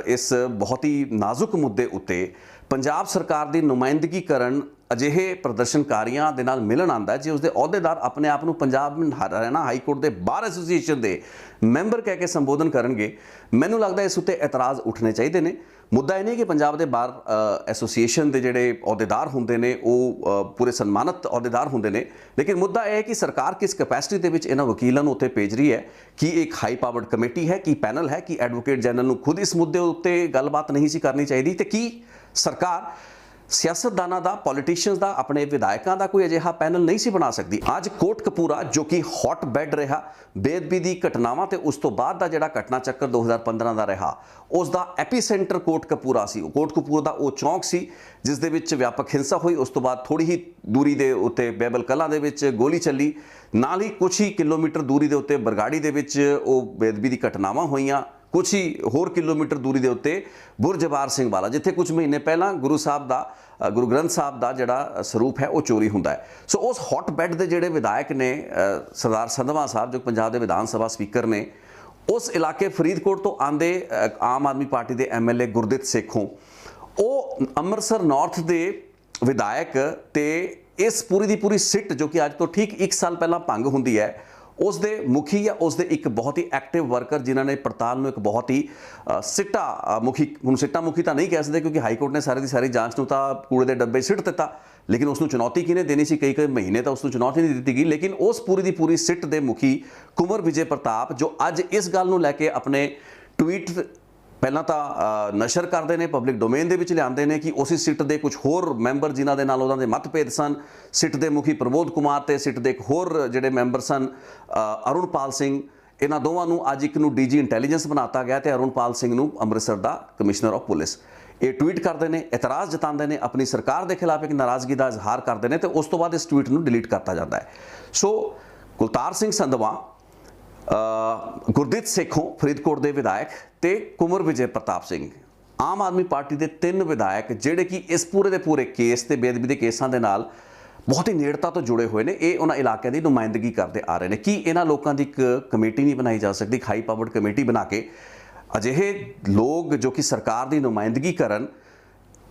ਇਸ ਬਹੁਤ ਹੀ ਨਾਜ਼ੁਕ ਮੁੱਦੇ ਉੱਤੇ ਪੰਜਾਬ ਸਰਕਾਰ ਦੀ ਨੁਮਾਇੰਦਗੀ ਕਰਨ ਅਜਿਹੇ ਪ੍ਰਦਰਸ਼ਨਕਾਰੀਆਂ ਦੇ ਨਾਲ ਮਿਲਣ ਆਉਂਦਾ ਹੈ, ਜੇ ਉਸਦੇ ਅਹੁਦੇਦਾਰ ਆਪਣੇ ਆਪ ਨੂੰ ਪੰਜਾਬ ਹਰਿਆਣਾ ਹਾਈ ਕੋਰਟ ਦੇ ਬਾਰ ਐਸੋਸੀਏਸ਼ਨ ਦੇ ਮੈਂਬਰ ਕਹਿ ਕੇ ਸੰਬੋਧਨ ਕਰਨਗੇ, ਮੈਨੂੰ ਲੱਗਦਾ ਇਸ ਉੱਤੇ ਇਤਰਾਜ਼ ਉੱਠਣੇ ਚਾਹੀਦੇ ਨੇ। ਮੁੱਦਾ ਇਹ ਨਹੀਂ ਕਿ ਪੰਜਾਬ ਦੇ ਬਾਰ ਐਸੋਸੀਏਸ਼ਨ ਦੇ ਜਿਹੜੇ ਅਹੁਦੇਦਾਰ ਹੁੰਦੇ ਨੇ ਉਹ ਪੂਰੇ ਸਨਮਾਨਿਤ ਅਹੁਦੇਦਾਰ ਹੁੰਦੇ ਨੇ, ਲੇਕਿਨ ਮੁੱਦਾ ਇਹ ਹੈ ਕਿ ਸਰਕਾਰ ਕਿਸ ਕੈਪੈਸਿਟੀ ਦੇ ਵਿੱਚ ਇਹਨਾਂ ਵਕੀਲਾਂ ਨੂੰ ਉੱਥੇ ਭੇਜ ਰਹੀ ਹੈ। ਕੀ ਇੱਕ ਹਾਈ ਪਾਵਰਡ ਕਮੇਟੀ ਹੈ, ਕੀ ਪੈਨਲ ਹੈ, ਕੀ ਐਡਵੋਕੇਟ ਜਨਰਲ ਨੂੰ ਖੁਦ ਇਸ ਮੁੱਦੇ ਉੱਤੇ ਗੱਲਬਾਤ ਨਹੀਂ ਸੀ ਕਰਨੀ ਚਾਹੀਦੀ, ਤੇ ਕੀ ਸਰਕਾਰ ਸਿਆਸਤਦਾਨਾਂ ਦਾ, ਪੋਲੀਟੀਸ਼ੀਅਨਸ ਦਾ, ਆਪਣੇ ਵਿਧਾਇਕਾਂ ਦਾ ਕੋਈ ਅਜਿਹਾ ਪੈਨਲ ਨਹੀਂ ਸੀ ਬਣਾ ਸਕਦੀ। ਅੱਜ ਕੋਟਕਪੂਰਾ ਜੋ ਕਿ ਹੌਟ ਬੈਡ ਰਿਹਾ ਬੇਅਦਬੀ ਦੀ ਘਟਨਾਵਾਂ ਤੇ ਉਸ ਤੋਂ ਬਾਅਦ ਦਾ ਜਿਹੜਾ ਘਟਨਾ ਚੱਕਰ 2015 ਦਾ ਰਿਹਾ, ਉਸ ਦਾ ਐਪੀਸੈਂਟਰ ਕੋਟਕਪੂਰਾ ਸੀ। ਕੋਟਕਪੂਰਾ ਦਾ ਉਹ ਚੌਂਕ ਸੀ ਜਿਸ ਦੇ ਵਿੱਚ ਵਿਆਪਕ ਹਿੰਸਾ ਹੋਈ। ਉਸ ਤੋਂ ਬਾਅਦ ਥੋੜੀ ਹੀ ਦੂਰੀ ਦੇ ਉੱਤੇ ਬੈਬਲ ਕਲਾਂ ਦੇ ਵਿੱਚ ਗੋਲੀ ਚੱਲੀ, ਨਾਲ ਹੀ ਕੁਝ ਹੀ ਕਿਲੋਮੀਟਰ ਦੂਰੀ ਦੇ ਉੱਤੇ ਬਰਗਾੜੀ ਦੇ ਵਿੱਚ ਉਹ ਬੇਅਦਬੀ ਦੀ ਘਟਨਾਵਾਂ ਹੋਈਆਂ। ਕੁਝ ਹੀ ਹੋਰ ਕਿਲੋਮੀਟਰ ਦੂਰੀ ਦੇ ਉੱਤੇ ਬੁਰਜਬਾਰ ਸਿੰਘ ਵਾਲਾ, ਜਿੱਥੇ ਕੁਝ ਮਹੀਨੇ ਪਹਿਲਾਂ ਗੁਰੂ ਗ੍ਰੰਥ ਸਾਹਿਬ ਦਾ ਜਿਹੜਾ ਸਰੂਪ ਹੈ ਉਹ ਚੋਰੀ ਹੁੰਦਾ ਹੈ। ਸੋ ਉਸ ਹੌਟ ਬੈਡ ਦੇ ਜਿਹੜੇ ਵਿਧਾਇਕ ਨੇ ਸਰਦਾਰ ਸੰਧਵਾ ਸਾਹਿਬ ਜੋ ਪੰਜਾਬ ਦੇ ਵਿਧਾਨ ਸਭਾ ਸਪੀਕਰ ਨੇ, ਉਸ ਇਲਾਕੇ ਫਰੀਦਕੋਟ ਤੋਂ ਆਂਦੇ ਆਮ ਆਦਮੀ ਪਾਰਟੀ ਦੇ ਐਮਐਲਏ ਗੁਰਦਿੱਤ ਸੇਖੋਂ, ਉਹ ਅੰਮ੍ਰਿਤਸਰ ਨਾਰਥ ਦੇ ਵਿਧਾਇਕ, ਤੇ ਇਸ ਪੂਰੀ ਦੀ ਪੂਰੀ ਸਿੱਟ ਜੋ ਕਿ ਅੱਜ ਤੋਂ ਠੀਕ 1 ਸਾਲ ਪਹਿਲਾਂ ਭੰਗ ਹੁੰਦੀ ਹੈ, ਉਸ ਦੇ ਮੁਖੀ ਜਾਂ ਉਸ ਦੇ ਇੱਕ ਬਹੁਤ ਹੀ ਐਕਟਿਵ ਵਰਕਰ ਜਿਨ੍ਹਾਂ ਨੇ ਪੜਤਾਲ ਨੂੰ ਇੱਕ ਬਹੁਤ ਹੀ ਸਿੱਟਾ ਮੁਖੀ, ਹੁਣ ਸਿੱਟਾ ਮੁਖੀ ਤਾਂ ਨਹੀਂ ਕਹਿ ਸਕਦੇ ਕਿਉਂਕਿ ਹਾਈ ਕੋਰਟ ਨੇ ਸਾਰੀ ਦੀ ਸਾਰੀ ਜਾਂਚ ਨੂੰ ਤਾਂ ਕੂੜੇ ਦੇ ਡੱਬੇ ਸਿੱਟ ਦਿੱਤਾ, ਲੇਕਿਨ ਉਸ ਨੂੰ ਚੁਣੌਤੀ ਕਿਹਨੇ ਦੇਣੀ ਸੀ? ਕਈ ਮਹੀਨੇ ਤਾਂ ਉਸ ਨੂੰ ਚੁਣੌਤੀ ਨਹੀਂ ਦਿੱਤੀ ਗਈ। ਲੇਕਿਨ ਉਸ ਪੂਰੀ ਦੀ ਪੂਰੀ ਸਿੱਟ ਦੇ ਮੁਖੀ ਕੁੰਵਰ ਵਿਜੇ ਪ੍ਰਤਾਪ, ਜੋ ਅੱਜ ਇਸ ਗੱਲ ਨੂੰ ਲੈ ਕੇ ਆਪਣੇ ਟਵੀਟ ਪਹਿਲਾਂ ਤਾਂ ਨਸ਼ਰ ਕਰਦੇ ਨੇ, ਪਬਲਿਕ ਡੋਮੇਨ ਦੇ ਵਿੱਚ ਲਿਆਉਂਦੇ ਨੇ ਕਿ ਉਸੇ ਸਿੱਟ ਦੇ ਕੁਝ ਹੋਰ ਮੈਂਬਰ ਜਿਨ੍ਹਾਂ ਦੇ ਨਾਲ ਉਹਨਾਂ ਦੇ ਮਤਭੇਦ ਸਨ, ਸਿੱਟ ਦੇ ਮੁਖੀ ਪ੍ਰਮੋਦ ਕੁਮਾਰ ਤੇ ਸਿੱਟ ਦੇ ਇੱਕ ਹੋਰ ਜਿਹੜੇ ਮੈਂਬਰ ਸਨ ਅਰੁਣਪਾਲ ਸਿੰਘ, ਇਹਨਾਂ ਦੋਵਾਂ ਨੂੰ ਅੱਜ ਇੱਕ ਨੂੰ ਡੀਜੀ ਇੰਟੈਲੀਜੈਂਸ ਬਣਾਤਾ ਗਿਆ ਤੇ ਅਰੁਣਪਾਲ ਸਿੰਘ ਨੂੰ ਅੰਮ੍ਰਿਤਸਰ ਦਾ ਕਮਿਸ਼ਨਰ ਆਫ ਪੁਲਿਸ। ਇਹ ਟਵੀਟ ਕਰਦੇ ਨੇ, ਇਤਰਾਜ਼ ਜਤਾਉਂਦੇ ਨੇ, ਆਪਣੀ ਸਰਕਾਰ ਦੇ ਖਿਲਾਫ ਇੱਕ ਨਾਰਾਜ਼ਗੀ ਦਾ ਇਜ਼ਹਾਰ ਕਰਦੇ ਨੇ, ਤੇ ਉਸ ਤੋਂ ਬਾਅਦ ਇਸ ਟਵੀਟ ਨੂੰ ਡਿਲੀਟ ਕਰਤਾ ਜਾਂਦਾ ਹੈ। ਸੋ ਕੁਲਤਾਰ ਸਿੰਘ ਸੰਧਵਾ, ਗੁਰਦਿੱਤ ਸੇਖੋਂ ਫਰੀਦਕੋਟ ਦੇ ਵਿਧਾਇਕ ਤੇ ਕੁੰਵਰ ਵਿਜੇ ਪ੍ਰਤਾਪ ਸਿੰਘ, ਆਮ ਆਦਮੀ ਪਾਰਟੀ ਦੇ 3 ਵਿਧਾਇਕ ਜਿਹੜੇ ਕਿ ਇਸ ਪੂਰੇ ਦੇ ਪੂਰੇ ਕੇਸ ਤੇ ਬੇਅਦਬੀ ਦੇ ਕੇਸਾਂ ਦੇ ਨਾਲ ਬਹੁਤ ਹੀ ਨੇੜਤਾ ਤੋਂ ਜੁੜੇ ਹੋਏ ਨੇ, ਇਹ ਉਹਨਾਂ ਇਲਾਕਿਆਂ ਦੀ ਨੁਮਾਇੰਦਗੀ ਕਰਦੇ ਆ ਰਹੇ ਨੇ। ਕੀ ਇਹਨਾਂ ਲੋਕਾਂ ਦੀ ਇੱਕ ਕਮੇਟੀ ਨਹੀਂ ਬਣਾਈ ਜਾ ਸਕਦੀ, ਹਾਈ ਪਾਵਰਡ ਕਮੇਟੀ ਬਣਾ ਕੇ ਅਜਿਹੇ ਲੋਕ ਜੋ ਕਿ ਸਰਕਾਰ ਦੀ ਨੁਮਾਇੰਦਗੀ ਕਰਨ,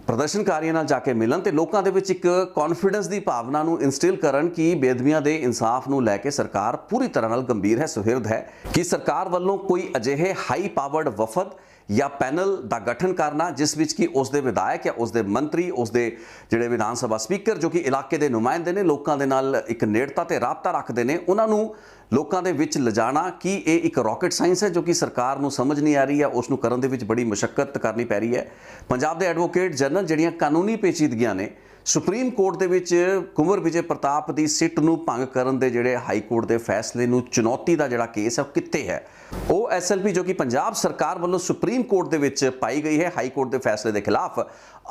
ਪ੍ਰਦਰਸ਼ਨਕਾਰੀਆਂ ਨਾਲ ਜਾ ਕੇ ਮਿਲਣ ਤੇ ਲੋਕਾਂ ਦੇ ਵਿੱਚ ਇੱਕ ਕੌਨਫੀਡੈਂਸ ਦੀ ਭਾਵਨਾ ਨੂੰ ਇਨਸਟਿਲ ਕਰਨ ਕਿ ਬੇਅਦਬੀਆਂ ਦੇ ਇਨਸਾਫ ਨੂੰ ਲੈ ਕੇ ਸਰਕਾਰ ਪੂਰੀ ਤਰ੍ਹਾਂ ਨਾਲ ਗੰਭੀਰ ਹੈ, ਸੁਹਿਰਦ ਹੈ, ਕਿ ਸਰਕਾਰ ਵੱਲੋਂ ਕੋਈ ਅਜਿਹੇ ਹਾਈ ਪਾਵਰਡ ਵਫਦ ਜਾਂ ਪੈਨਲ ਦਾ ਗਠਨ ਕਰਨਾ ਜਿਸ ਵਿੱਚ ਕਿ ਉਸ ਦੇ ਵਿਧਾਇਕ ਜਾਂ ਉਸ ਦੇ ਮੰਤਰੀ, ਉਸ ਦੇ ਜਿਹੜੇ ਵਿਧਾਨ ਸਭਾ ਸਪੀਕਰ ਜੋ ਕਿ ਇਲਾਕੇ ਦੇ ਨੁਮਾਇੰਦੇ ਨੇ, ਲੋਕਾਂ ਦੇ ਨਾਲ ਇੱਕ ਨੇੜਤਾ ਤੇ ਰਾਬਤਾ ਰੱਖਦੇ ਨੇ, ਉਹਨਾਂ ਨੂੰ ਲੋਕਾਂ ਦੇ ਵਿੱਚ ਲਿਜਾਣਾ, ਕਿ ਇਹ ਇੱਕ ਰਾਕਟ ਸਾਇੰਸ ਹੈ ਜੋ ਕਿ ਸਰਕਾਰ ਨੂੰ ਸਮਝ ਨਹੀਂ ਆ ਰਹੀ ਹੈ, ਉਸ ਨੂੰ ਕਰਨ ਦੇ ਵਿੱਚ ਬੜੀ ਮੁਸ਼ੱਕਤ ਕਰਨੀ ਪੈ ਰਹੀ ਹੈ। ਪੰਜਾਬ ਦੇ ਐਡਵੋਕੇਟ ਜਨਰਲ ਜਿਹੜੀਆਂ ਕਾਨੂੰਨੀ ਪੇਚੀਦਗੀਆਂ ਨੇ, ਸੁਪਰੀਮ ਕੋਰਟ ਦੇ ਵਿੱਚ ਕੁੰਵਰ ਵਿਜੇ ਪ੍ਰਤਾਪ ਦੀ ਸਿੱਟ ਨੂੰ ਭੰਗ ਕਰਨ ਦੇ ਜਿਹੜੇ ਹਾਈ ਕੋਰਟ ਦੇ ਫੈਸਲੇ ਨੂੰ ਚੁਣੌਤੀ ਦਾ ਜਿਹੜਾ ਕੇਸ ਹੈ ਉਹ ਕਿੱਥੇ ਹੈ? ਉਹ ਐਸਐਲਪੀ ਜੋ ਕਿ ਪੰਜਾਬ ਸਰਕਾਰ ਵੱਲੋਂ ਸੁਪਰੀਮ ਕੋਰਟ ਦੇ ਵਿੱਚ ਪਾਈ ਗਈ ਹੈ ਹਾਈ ਕੋਰਟ ਦੇ ਫੈਸਲੇ ਦੇ ਖਿਲਾਫ,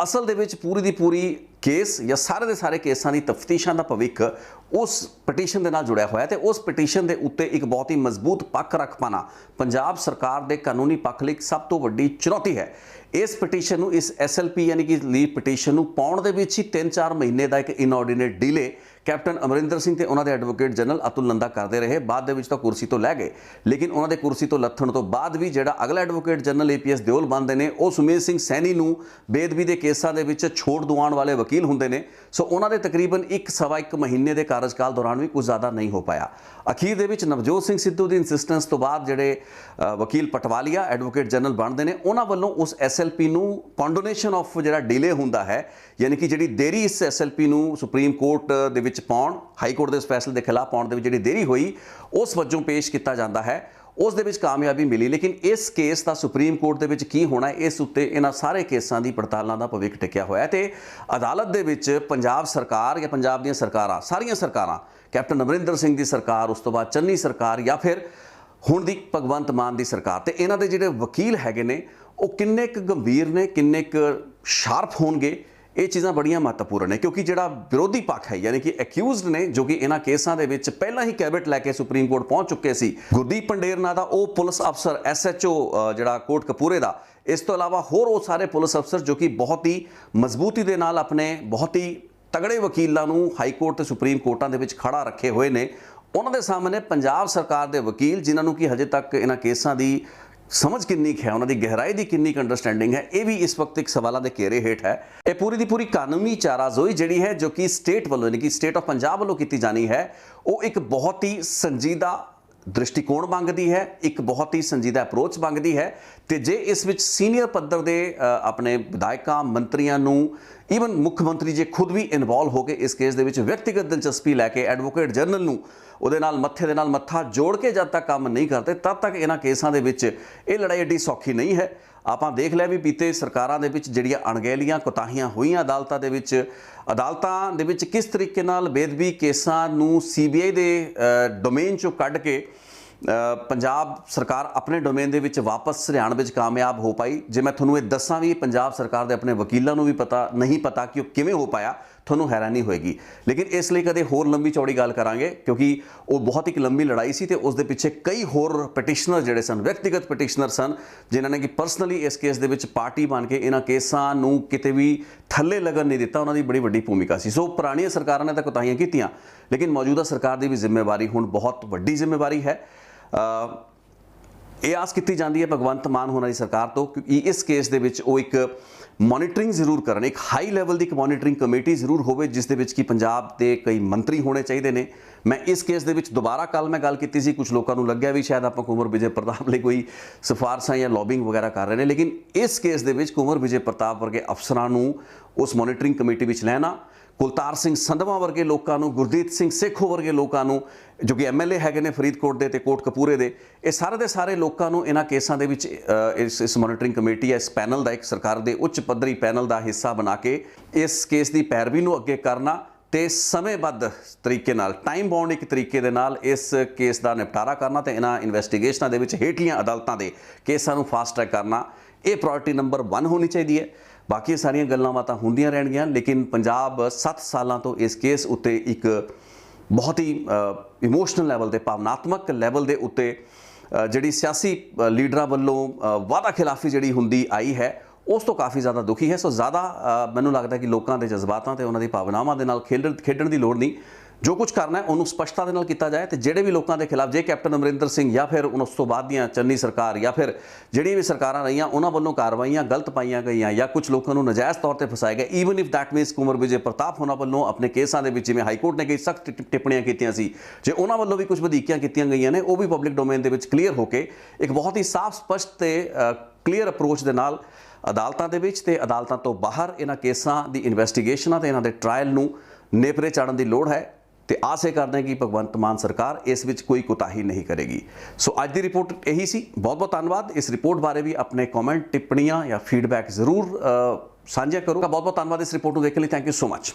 ਅਸਲ ਦੇ ਵਿੱਚ ਪੂਰੀ ਦੀ ਪੂਰੀ ਕੇਸ ਜਾਂ ਸਾਰੇ ਦੇ ਸਾਰੇ ਕੇਸਾਂ ਦੀ ਤਫਤੀਸ਼ਾਂ ਦਾ ਭਵਿੱਖ ਉਸ ਪਟੀਸ਼ਨ ਦੇ ਨਾਲ ਜੁੜਿਆ ਹੋਇਆ, ਤੇ ਉਸ ਪਟੀਸ਼ਨ ਦੇ ਉੱਤੇ ਇੱਕ ਬਹੁਤ ਹੀ ਮਜ਼ਬੂਤ ਪੱਖ ਰੱਖ ਪਾਣਾ ਪੰਜਾਬ ਸਰਕਾਰ ਦੇ ਕਾਨੂੰਨੀ ਪੱਖ ਲਈ ਸਭ ਤੋਂ ਵੱਡੀ ਚੁਣੌਤੀ ਹੈ। ਇਸ ਪਟੀਸ਼ਨ ਨੂੰ, ਇਸ ਐਸਐਲਪੀ ਯਾਨੀ ਕਿ ਲੀਵ ਪਟੀਸ਼ਨ ਨੂੰ ਪਾਉਣ ਦੇ ਵਿੱਚ ਹੀ 3-4 ਮਹੀਨੇ ਦਾ ਇੱਕ ਇਨਆਰਡੀਨੇਟ ਡੀਲੇ ਕੈਪਟਨ ਅਮਰਿੰਦਰ ਸਿੰਘ ਤੇ ਉਹਨਾਂ ਦੇ ਐਡਵੋਕੇਟ ਜਨਰਲ ਅਤੁਲ ਨੰਦਾ ਕਰਦੇ ਰਹੇ। ਬਾਅਦ ਦੇ ਵਿੱਚ ਤਾਂ ਕੁਰਸੀ ਤੋਂ ਲੈ ਗਏ, ਲੇਕਿਨ ਉਹਨਾਂ ਦੇ ਕੁਰਸੀ ਤੋਂ ਲੱਥਣ ਤੋਂ ਬਾਅਦ ਵੀ ਜਿਹੜਾ ਅਗਲਾ ਐਡਵੋਕੇਟ ਜਨਰਲ ਏਪੀਐਸ ਦਿਓਲ ਬਣਦੇ ਨੇ, ਉਹ ਸੁਮੇਧ ਸਿੰਘ ਸੈਣੀ ਨੂੰ ਬੇਅਦਬੀ ਦੇ ਕੇਸਾਂ ਦੇ ਵਿੱਚ ਛੋੜ ਦਿਵਾਉਣ ਵਾਲੇ ਵਕੀਲ ਹੁੰਦੇ ਨੇ। ਸੋ ਉਹਨਾਂ ਦੇ ਤਕਰੀਬਨ 1-1.25 ਮਹੀਨੇ ਦੇ ਕਾਰਜਕਾਲ ਦੌਰਾਨ ਵੀ ਕੁਝ ਜ਼ਿਆਦਾ ਨਹੀਂ ਹੋ ਪਾਇਆ। ਅਖੀਰ ਦੇ ਵਿੱਚ ਨਵਜੋਤ ਸਿੰਘ ਸਿੱਧੂ ਦੀ ਇੰਸਿਸਟੈਂਸ ਤੋਂ ਬਾਅਦ ਜਿਹੜੇ ਵਕੀਲ ਪਟਵਾਲੀਆ ਐਡਵੋਕੇਟ ਜਨਰਲ ਬਣਦੇ ਨੇ, ਉਹਨਾਂ ਵੱਲੋਂ ਉਸ ਐਸਐਲਪੀ ਨੂੰ ਕੰਡੋਨੇਸ਼ਨ ਆਫ ਜਿਹੜਾ ਡੀਲੇ ਹੁੰਦਾ ਹੈ, ਯਾਨੀ ਕਿ ਜਿਹੜੀ ਦੇਰੀ ਇਸ ਐਸਐਲਪੀ ਨੂੰ ਸੁਪਰੀਮ ਕੋਰਟ ਦੇ ਵਿੱਚ ਪਾਉਣ, ਹਾਈ ਕੋਰਟ ਦੇ ਇਸ ਫੈਸਲੇ ਦੇ ਖਿਲਾਫ ਪਾਉਣ ਦੇ ਵਿੱਚ ਜਿਹੜੀ ਦੇਰੀ ਹੋਈ, ਉਸ ਵਜੋਂ ਪੇਸ਼ ਕੀਤਾ ਜਾਂਦਾ ਹੈ। ਉਸ ਦੇ ਵਿੱਚ ਕਾਮਯਾਬੀ ਮਿਲੀ, ਲੇਕਿਨ ਇਸ ਕੇਸ ਦਾ ਸੁਪਰੀਮ ਕੋਰਟ ਦੇ ਵਿੱਚ ਕੀ ਹੋਣਾ, ਇਸ ਉੱਤੇ ਇਹਨਾਂ ਸਾਰੇ ਕੇਸਾਂ ਦੀ ਪੜਤਾਲਾਂ ਦਾ ਭਵਿੱਖ ਟਿਕਿਆ ਹੋਇਆ ਹੈ। ਤੇ ਅਦਾਲਤ ਦੇ ਵਿੱਚ ਪੰਜਾਬ ਸਰਕਾਰ ਜਾਂ ਪੰਜਾਬ ਦੀਆਂ ਸਰਕਾਰਾਂ, ਸਾਰੀਆਂ ਸਰਕਾਰਾਂ, ਕੈਪਟਨ ਅਮਰਿੰਦਰ ਸਿੰਘ ਦੀ ਸਰਕਾਰ, ਉਸ ਤੋਂ ਬਾਅਦ ਚੰਨੀ ਸਰਕਾਰ ਜਾਂ ਫਿਰ ਹੁਣ ਦੀ ਭਗਵੰਤ ਮਾਨ ਦੀ ਸਰਕਾਰ, ਤੇ ਇਹਨਾਂ ਦੇ ਜਿਹੜੇ ਵਕੀਲ ਹੈਗੇ ਨੇ ਉਹ ਕਿੰਨੇ ਕੁ ਗੰਭੀਰ ਨੇ, ਕਿੰਨੇ ਕੁ ਸ਼ਾਰਪ ਹੋਣਗੇ, ਇਹ ਚੀਜ਼ਾਂ ਬੜੀਆਂ ਮਹੱਤਵਪੂਰਨ ਨੇ ਕਿਉਂਕਿ ਜਿਹੜਾ ਵਿਰੋਧੀ ਪੱਖ ਹੈ ਯਾਨੀ ਕਿ ਅਕਿਊਜ਼ਡ ਨੇ ਜੋ ਕਿ ਇਹਨਾਂ ਕੇਸਾਂ ਦੇ ਵਿੱਚ ਪਹਿਲਾਂ ਹੀ ਕੈਬਿਨਟ ਲੈ ਕੇ ਸੁਪਰੀਮ ਕੋਰਟ ਪਹੁੰਚ ਚੁੱਕੇ ਸੀ, ਗੁਰਦੀਪ ਪੰਡੇਰ ਨਾਂ ਦਾ ਉਹ ਪੁਲਿਸ ਅਫਸਰ SHO ਜਿਹੜਾ ਕੋਟਕਪੂਰੇ ਦਾ, ਇਸ ਤੋਂ ਇਲਾਵਾ ਹੋਰ ਉਹ ਸਾਰੇ ਪੁਲਿਸ ਅਫਸਰ ਜੋ ਕਿ ਬਹੁਤ ਹੀ ਮਜ਼ਬੂਤੀ ਦੇ ਨਾਲ ਆਪਣੇ ਬਹੁਤ ਹੀ ਤਗੜੇ ਵਕੀਲਾਂ ਨੂੰ ਹਾਈ ਕੋਰਟ ਤੇ ਸੁਪਰੀਮ ਕੋਰਟਾਂ ਦੇ ਵਿੱਚ ਖੜਾ ਰੱਖੇ ਹੋਏ ਨੇ। ਉਹਨਾਂ ਦੇ ਸਾਹਮਣੇ ਪੰਜਾਬ ਸਰਕਾਰ ਦੇ ਵਕੀਲ ਜਿਨ੍ਹਾਂ ਨੂੰ ਕਿ ਹਜੇ ਤੱਕ ਇਹਨਾਂ ਕੇਸਾਂ ਦੀ ਸਮਝ ਕਿੰਨੀ ਹੈ, ਉਹਨਾਂ ਦੀ ਗਹਿਰਾਈ ਦੀ ਕਿੰਨੀ ਅੰਡਰਸਟੈਂਡਿੰਗ ਹੈ, ਇਹ ਵੀ ਇਸ ਵਕਤ ਇੱਕ ਸਵਾਲਾਂ ਦੇ ਘੇਰੇ ਹੇਠ ਹੈ। ਇਹ ਪੂਰੀ ਦੀ ਪੂਰੀ ਕਾਨੂੰਨੀ ਚਾਰਾਜ਼ੋਈ ਜਿਹੜੀ ਹੈ ਜੋ ਕਿ ਸਟੇਟ ਵੱਲੋਂ ਯਾਨੀ ਕਿ ਸਟੇਟ ਆਫ ਪੰਜਾਬ ਵੱਲੋਂ ਕੀਤੀ ਜਾਣੀ ਹੈ, ਉਹ ਇੱਕ ਬਹੁਤ ਹੀ ਸੰਜੀਦਾ ਦ੍ਰਿਸ਼ਟੀਕੋਣ ਮੰਗਦੀ ਹੈ, ਇੱਕ ਬਹੁਤ ਹੀ ਸੰਜੀਦਾ ਅਪਰੋਚ ਮੰਗਦੀ ਹੈ। ਤੇ ਜੇ ਇਸ ਵਿੱਚ ਸੀਨੀਅਰ ਪੱਧਰ ਦੇ ਆਪਣੇ ਵਿਧਾਇਕਾਂ, ਮੰਤਰੀਆਂ ਨੂੰ, ਈਵਨ ਮੁੱਖ ਮੰਤਰੀ ਜੇ ਖੁਦ ਵੀ ਇਨਵੋਲਵ ਹੋ ਕੇ ਇਸ ਕੇਸ ਦੇ ਵਿੱਚ ਵਿਅਕਤੀਗਤ ਦਿਲਚਸਪੀ ਲੈ ਕੇ ਐਡਵੋਕੇਟ ਜਨਰਲ ਨੂੰ ਉਹਦੇ ਨਾਲ ਮੱਥੇ ਦੇ ਨਾਲ ਮੱਥਾ ਜੋੜ ਕੇ ਜਦ ਤੱਕ ਕੰਮ ਨਹੀਂ ਕਰਦੇ ਤਦ ਤੱਕ ਇਹਨਾਂ ਕੇਸਾਂ ਦੇ ਵਿੱਚ ਇਹ ਲੜਾਈ ਏਡੀ ਸੌਖੀ ਨਹੀਂ ਹੈ। ਆਪਾਂ ਦੇਖ ਲਿਆ ਵੀ ਬੀਤੇ ਸਰਕਾਰਾਂ ਦੇ ਵਿੱਚ ਜਿਹੜੀਆਂ ਅਣਗਹਿਲੀਆਂ ਕੁਤਾਹੀਆਂ ਹੋਈਆਂ ਅਦਾਲਤਾਂ ਦੇ ਵਿੱਚ ਕਿਸ ਤਰੀਕੇ ਨਾਲ ਬੇਅਦਬੀ ਕੇਸਾਂ ਨੂੰ CBI ਦੇ ਡੋਮੇਨ ਚੋਂ ਕੱਢ ਕੇ ਪੰਜਾਬ ਸਰਕਾਰ ਆਪਣੇ ਡੋਮੇਨ ਦੇ ਵਿੱਚ ਵਾਪਸ ਲਿਆਉਣ ਵਿੱਚ ਕਾਮਯਾਬ ਹੋ ਪਾਈ। ਜੇ ਮੈਂ ਤੁਹਾਨੂੰ ਇਹ ਦੱਸਾਂ ਵੀ ਪੰਜਾਬ ਸਰਕਾਰ ਦੇ ਆਪਣੇ ਵਕੀਲਾਂ ਨੂੰ ਵੀ ਨਹੀਂ ਪਤਾ ਕਿ ਉਹ ਕਿਵੇਂ ਹੋ ਪਾਇਆ, ਤੁਹਾਨੂੰ ਹੈਰਾਨੀ ਹੋਏਗੀ। ਲੇਕਿਨ ਇਸ ਲਈ ਕਦੇ ਹੋਰ ਲੰਬੀ ਚੌੜੀ ਗੱਲ ਕਰਾਂਗੇ ਕਿਉਂਕਿ ਉਹ ਬਹੁਤ ਇੱਕ ਲੰਬੀ ਲੜਾਈ ਸੀ ਤੇ ਉਸ ਦੇ ਪਿੱਛੇ ਕਈ ਹੋਰ ਪਟੀਸ਼ਨਰ ਜਿਹੜੇ ਸਨ, ਵਿਅਕਤੀਗਤ ਪਟੀਸ਼ਨਰ ਸਨ, ਜਿਨ੍ਹਾਂ ਨੇ ਕਿ ਪਰਸਨਲੀ ਇਸ ਕੇਸ ਦੇ ਵਿੱਚ ਪਾਰਟੀ ਬਣ ਕੇ ਇਹਨਾਂ ਕੇਸਾਂ ਨੂੰ ਕਿਤੇ ਵੀ ਥੱਲੇ ਲੱਗਣ ਨਹੀਂ ਦਿੱਤਾ। ਉਹਨਾਂ ਦੀ ਬੜੀ ਵੱਡੀ ਭੂਮਿਕਾ ਸੀ। ਸੋ ਪੁਰਾਣੀਆਂ ਸਰਕਾਰਾਂ ਨੇ ਤਾਂ ਕੁਤਾਹੀਆਂ ਕੀਤੀਆਂ, ਲੇਕਿਨ ਮੌਜੂਦਾ ਸਰਕਾਰ ਦੀ ਵੀ ਜ਼ਿੰਮੇਵਾਰੀ ਹੁਣ ਬਹੁਤ ਵੱਡੀ ਜ਼ਿੰਮੇਵਾਰੀ ਹੈ। ਇਹ ਆਸ ਕੀਤੀ ਜਾਂਦੀ ਹੈ ਭਗਵੰਤ ਮਾਨ ਹੋਣਾ ਦੀ ਸਰਕਾਰ ਤੋਂ ਕਿ ਇਸ ਕੇਸ ਦੇ ਵਿੱਚ ਉਹ ਇੱਕ ਮੋਨੀਟਰਿੰਗ ਜ਼ਰੂਰ ਕਰਨ, ਇੱਕ ਹਾਈ ਲੈਵਲ ਦੀ ਇੱਕ ਮੋਨੀਟਰਿੰਗ ਕਮੇਟੀ ਜ਼ਰੂਰ ਹੋਵੇ ਜਿਸ ਦੇ ਵਿੱਚ ਕਿ ਪੰਜਾਬ ਦੇ ਕਈ ਮੰਤਰੀ ਹੋਣੇ ਚਾਹੀਦੇ ਨੇ। ਮੈਂ ਇਸ ਕੇਸ ਦੇ ਵਿੱਚ ਦੁਬਾਰਾ ਕੱਲ ਮੈਂ ਗੱਲ ਕੀਤੀ ਸੀ, ਕੁਝ ਲੋਕਾਂ ਨੂੰ ਲੱਗਿਆ ਵੀ ਸ਼ਾਇਦ ਆਪਾਂ ਕੁੰਵਰ ਵਿਜੇ ਪ੍ਰਤਾਪ ਲਈ ਕੋਈ ਸਿਫਾਰਸ਼ਾਂ ਜਾਂ ਲੌਬਿੰਗ ਵਗੈਰਾ ਕਰ ਰਹੇ ਨੇ, ਲੇਕਿਨ ਇਸ ਕੇਸ ਦੇ ਵਿੱਚ ਕੁੰਵਰ ਵਿਜੇ ਪ੍ਰਤਾਪ ਵਰਗੇ ਅਫਸਰਾਂ ਨੂੰ ਉਸ ਮੋਨੀਟਰਿੰਗ ਕਮੇਟੀ ਵਿੱਚ ਲੈਣਾ, ਕੁਲਤਾਰ ਸਿੰਘ ਸੰਧਵਾ ਵਰਗੇ ਲੋਕਾਂ ਨੂੰ, ਗੁਰਦੀਪ ਸਿੰਘ ਸੇਖੋਂ ਵਰਗੇ ਲੋਕਾਂ ਨੂੰ ਜੋ ਕਿ MLA ਹੈਗੇ ਨੇ ਫਰੀਦਕੋਟ ਦੇ ਤੇ ਕੋਟਕਪੂਰੇ ਦੇ, ਇਹ ਸਾਰੇ ਦੇ ਸਾਰੇ ਲੋਕਾਂ ਨੂੰ ਇਹਨਾਂ ਕੇਸਾਂ ਦੇ ਵਿੱਚ ਇਸ ਮੋਨੀਟਰਿੰਗ ਕਮੇਟੀ ਜਾਂ ਇਸ ਪੈਨਲ ਦਾ, ਇੱਕ ਸਰਕਾਰ ਦੇ ਉੱਚ ਪੱਧਰੀ ਪੈਨਲ ਦਾ ਹਿੱਸਾ ਬਣਾ ਕੇ ਇਸ ਕੇਸ ਦੀ ਪੈਰਵੀ ਨੂੰ ਅੱਗੇ ਕਰਨਾ ਤੇ ਸਮੇਂਬੱਧ ਤਰੀਕੇ ਨਾਲ, ਟਾਈਮ ਬਾਉਂਡ ਇੱਕ ਤਰੀਕੇ ਦੇ ਨਾਲ ਇਸ ਕੇਸ ਦਾ ਨਿਪਟਾਰਾ ਕਰਨਾ ਤੇ ਇਹਨਾਂ ਇਨਵੈਸਟੀਗੇਸ਼ਨਾਂ ਦੇ ਵਿੱਚ ਹੇਠਲੀਆਂ ਅਦਾਲਤਾਂ ਦੇ ਕੇਸਾਂ ਨੂੰ ਫਾਸਟ ਟਰੈਕ ਕਰਨਾ, ਇਹ ਪ੍ਰਾਇੋਰਟੀ ਨੰਬਰ 1 ਹੋਣੀ ਚਾਹੀਦੀ ਹੈ। ਬਾਕੀ ਸਾਰੀਆਂ ਗੱਲਾਂ ਬਾਤਾਂ ਹੁੰਦੀਆਂ ਰਹਿਣਗੀਆਂ, ਲੇਕਿਨ ਪੰਜਾਬ 7 ਸਾਲਾਂ ਤੋਂ ਇਸ ਕੇਸ ਉੱਤੇ ਇੱਕ ਬਹੁਤ ਹੀ ਇਮੋਸ਼ਨਲ ਲੈਵਲ ਤੇ, ਭਾਵਨਾਤਮਕ ਲੈਵਲ ਦੇ ਉੱਤੇ ਜਿਹੜੀ ਸਿਆਸੀ ਲੀਡਰਾਂ ਵੱਲੋਂ ਵਾਅਦਾ ਖਿਲਾਫੀ ਜਿਹੜੀ ਹੁੰਦੀ ਆਈ ਹੈ ਉਸ ਤੋਂ ਕਾਫੀ ਜ਼ਿਆਦਾ ਦੁਖੀ ਹੈ। ਸੋ ਜ਼ਿਆਦਾ ਮੈਨੂੰ ਲੱਗਦਾ ਕਿ ਲੋਕਾਂ ਦੇ ਜਜ਼ਬਾਤਾਂ ਤੇ ਉਹਨਾਂ ਦੀ ਭਾਵਨਾਵਾਂ ਦੇ ਨਾਲ ਖੇਡਣ ਦੀ ਲੋੜ ਨਹੀਂ। ਜੋ ਕੁਝ ਕਰਨਾ ਹੈ ਉਹਨੂੰ ਸਪਸ਼ਟਤਾ ਦੇ ਨਾਲ ਕੀਤਾ ਜਾਏ ਤੇ ਜਿਹੜੇ ਵੀ ਲੋਕਾਂ ਦੇ ਖਿਲਾਫ, ਜੇ ਕੈਪਟਨ ਅਮਰਿੰਦਰ ਸਿੰਘ ਜਾਂ ਫਿਰ ਉਸ ਤੋਂ ਬਾਅਦ ਦੀਆਂ ਚੰਨੀ ਸਰਕਾਰ ਜਾਂ ਫਿਰ ਜਿਹੜੀਆਂ ਵੀ ਸਰਕਾਰਾਂ ਰਹੀਆਂ ਉਹਨਾਂ ਵੱਲੋਂ ਕਾਰਵਾਈਆਂ ਗਲਤ ਪਾਈਆਂ ਗਈਆਂ ਜਾਂ ਕੁਝ ਲੋਕਾਂ ਨੂੰ ਨਜਾਇਜ਼ ਤੌਰ ਤੇ ਫਸਾਇਆ ਗਿਆ, even if that means Kunwar Vijay Pratap ਉਹਨਾਂ ਵੱਲੋਂ ਆਪਣੇ ਕੇਸਾਂ ਦੇ ਵਿੱਚ ਜਿਵੇਂ ਹਾਈ ਕੋਰਟ ਨੇ ਕਈ ਸਖਤ ਟਿੱਪਣੀਆਂ ਕੀਤੀਆਂ ਸੀ, ਜੇ ਉਹਨਾਂ ਵੱਲੋਂ ਵੀ ਕੁਝ ਵਧੀਕੀਆਂ ਕੀਤੀਆਂ ਗਈਆਂ ਨੇ ਉਹ ਵੀ ਪਬਲਿਕ ਡੋਮੇਨ ਦੇ ਵਿੱਚ ਕਲੀਅਰ ਹੋ ਕੇ ਇੱਕ ਬਹੁਤ ਹੀ ਸਾਫ਼ ਸਪਸ਼ਟ ਤੇ ਕਲੀਅਰ ਅਪਰੋਚ ਦੇ ਨਾਲ ਅਦਾਲਤਾਂ ਦੇ ਵਿੱਚ ਤੇ ਅਦਾਲਤਾਂ ਤੋਂ ਬਾਹਰ ਇਹਨਾਂ ਕੇਸਾਂ ਦੀ ਇਨਵੈਸਟੀਗੇਸ਼ਨਾਂ ਤੇ ਇਹਨਾਂ ਦੇ ਟ੍ਰਾਇਲ ਨੂੰ ਨੇਪਰੇ ਚਾੜਨ ਦੀ ਲੋੜ ਹੈ ਤੇ ਆਸ ਇਹ ਕਰਦੇ ਹਾਂ ਕਿ ਭਗਵੰਤ ਮਾਨ ਸਰਕਾਰ ਇਸ ਵਿੱਚ ਕੋਈ ਕੁਤਾਹੀ ਨਹੀਂ ਕਰੇਗੀ। ਸੋ ਅੱਜ ਦੀ ਰਿਪੋਰਟ ਇਹੀ ਸੀ। ਬਹੁਤ ਬਹੁਤ ਧੰਨਵਾਦ। ਇਸ ਰਿਪੋਰਟ ਬਾਰੇ ਵੀ ਆਪਣੇ ਕਮੈਂਟ, ਟਿੱਪਣੀਆਂ ਜਾਂ ਫੀਡਬੈਕ ਜ਼ਰੂਰ ਸਾਂਝਾ ਕਰੋ। ਬਹੁਤ ਬਹੁਤ ਧੰਨਵਾਦ ਇਸ ਰਿਪੋਰਟ ਨੂੰ ਦੇਖਣ ਲਈ। Thank you so much.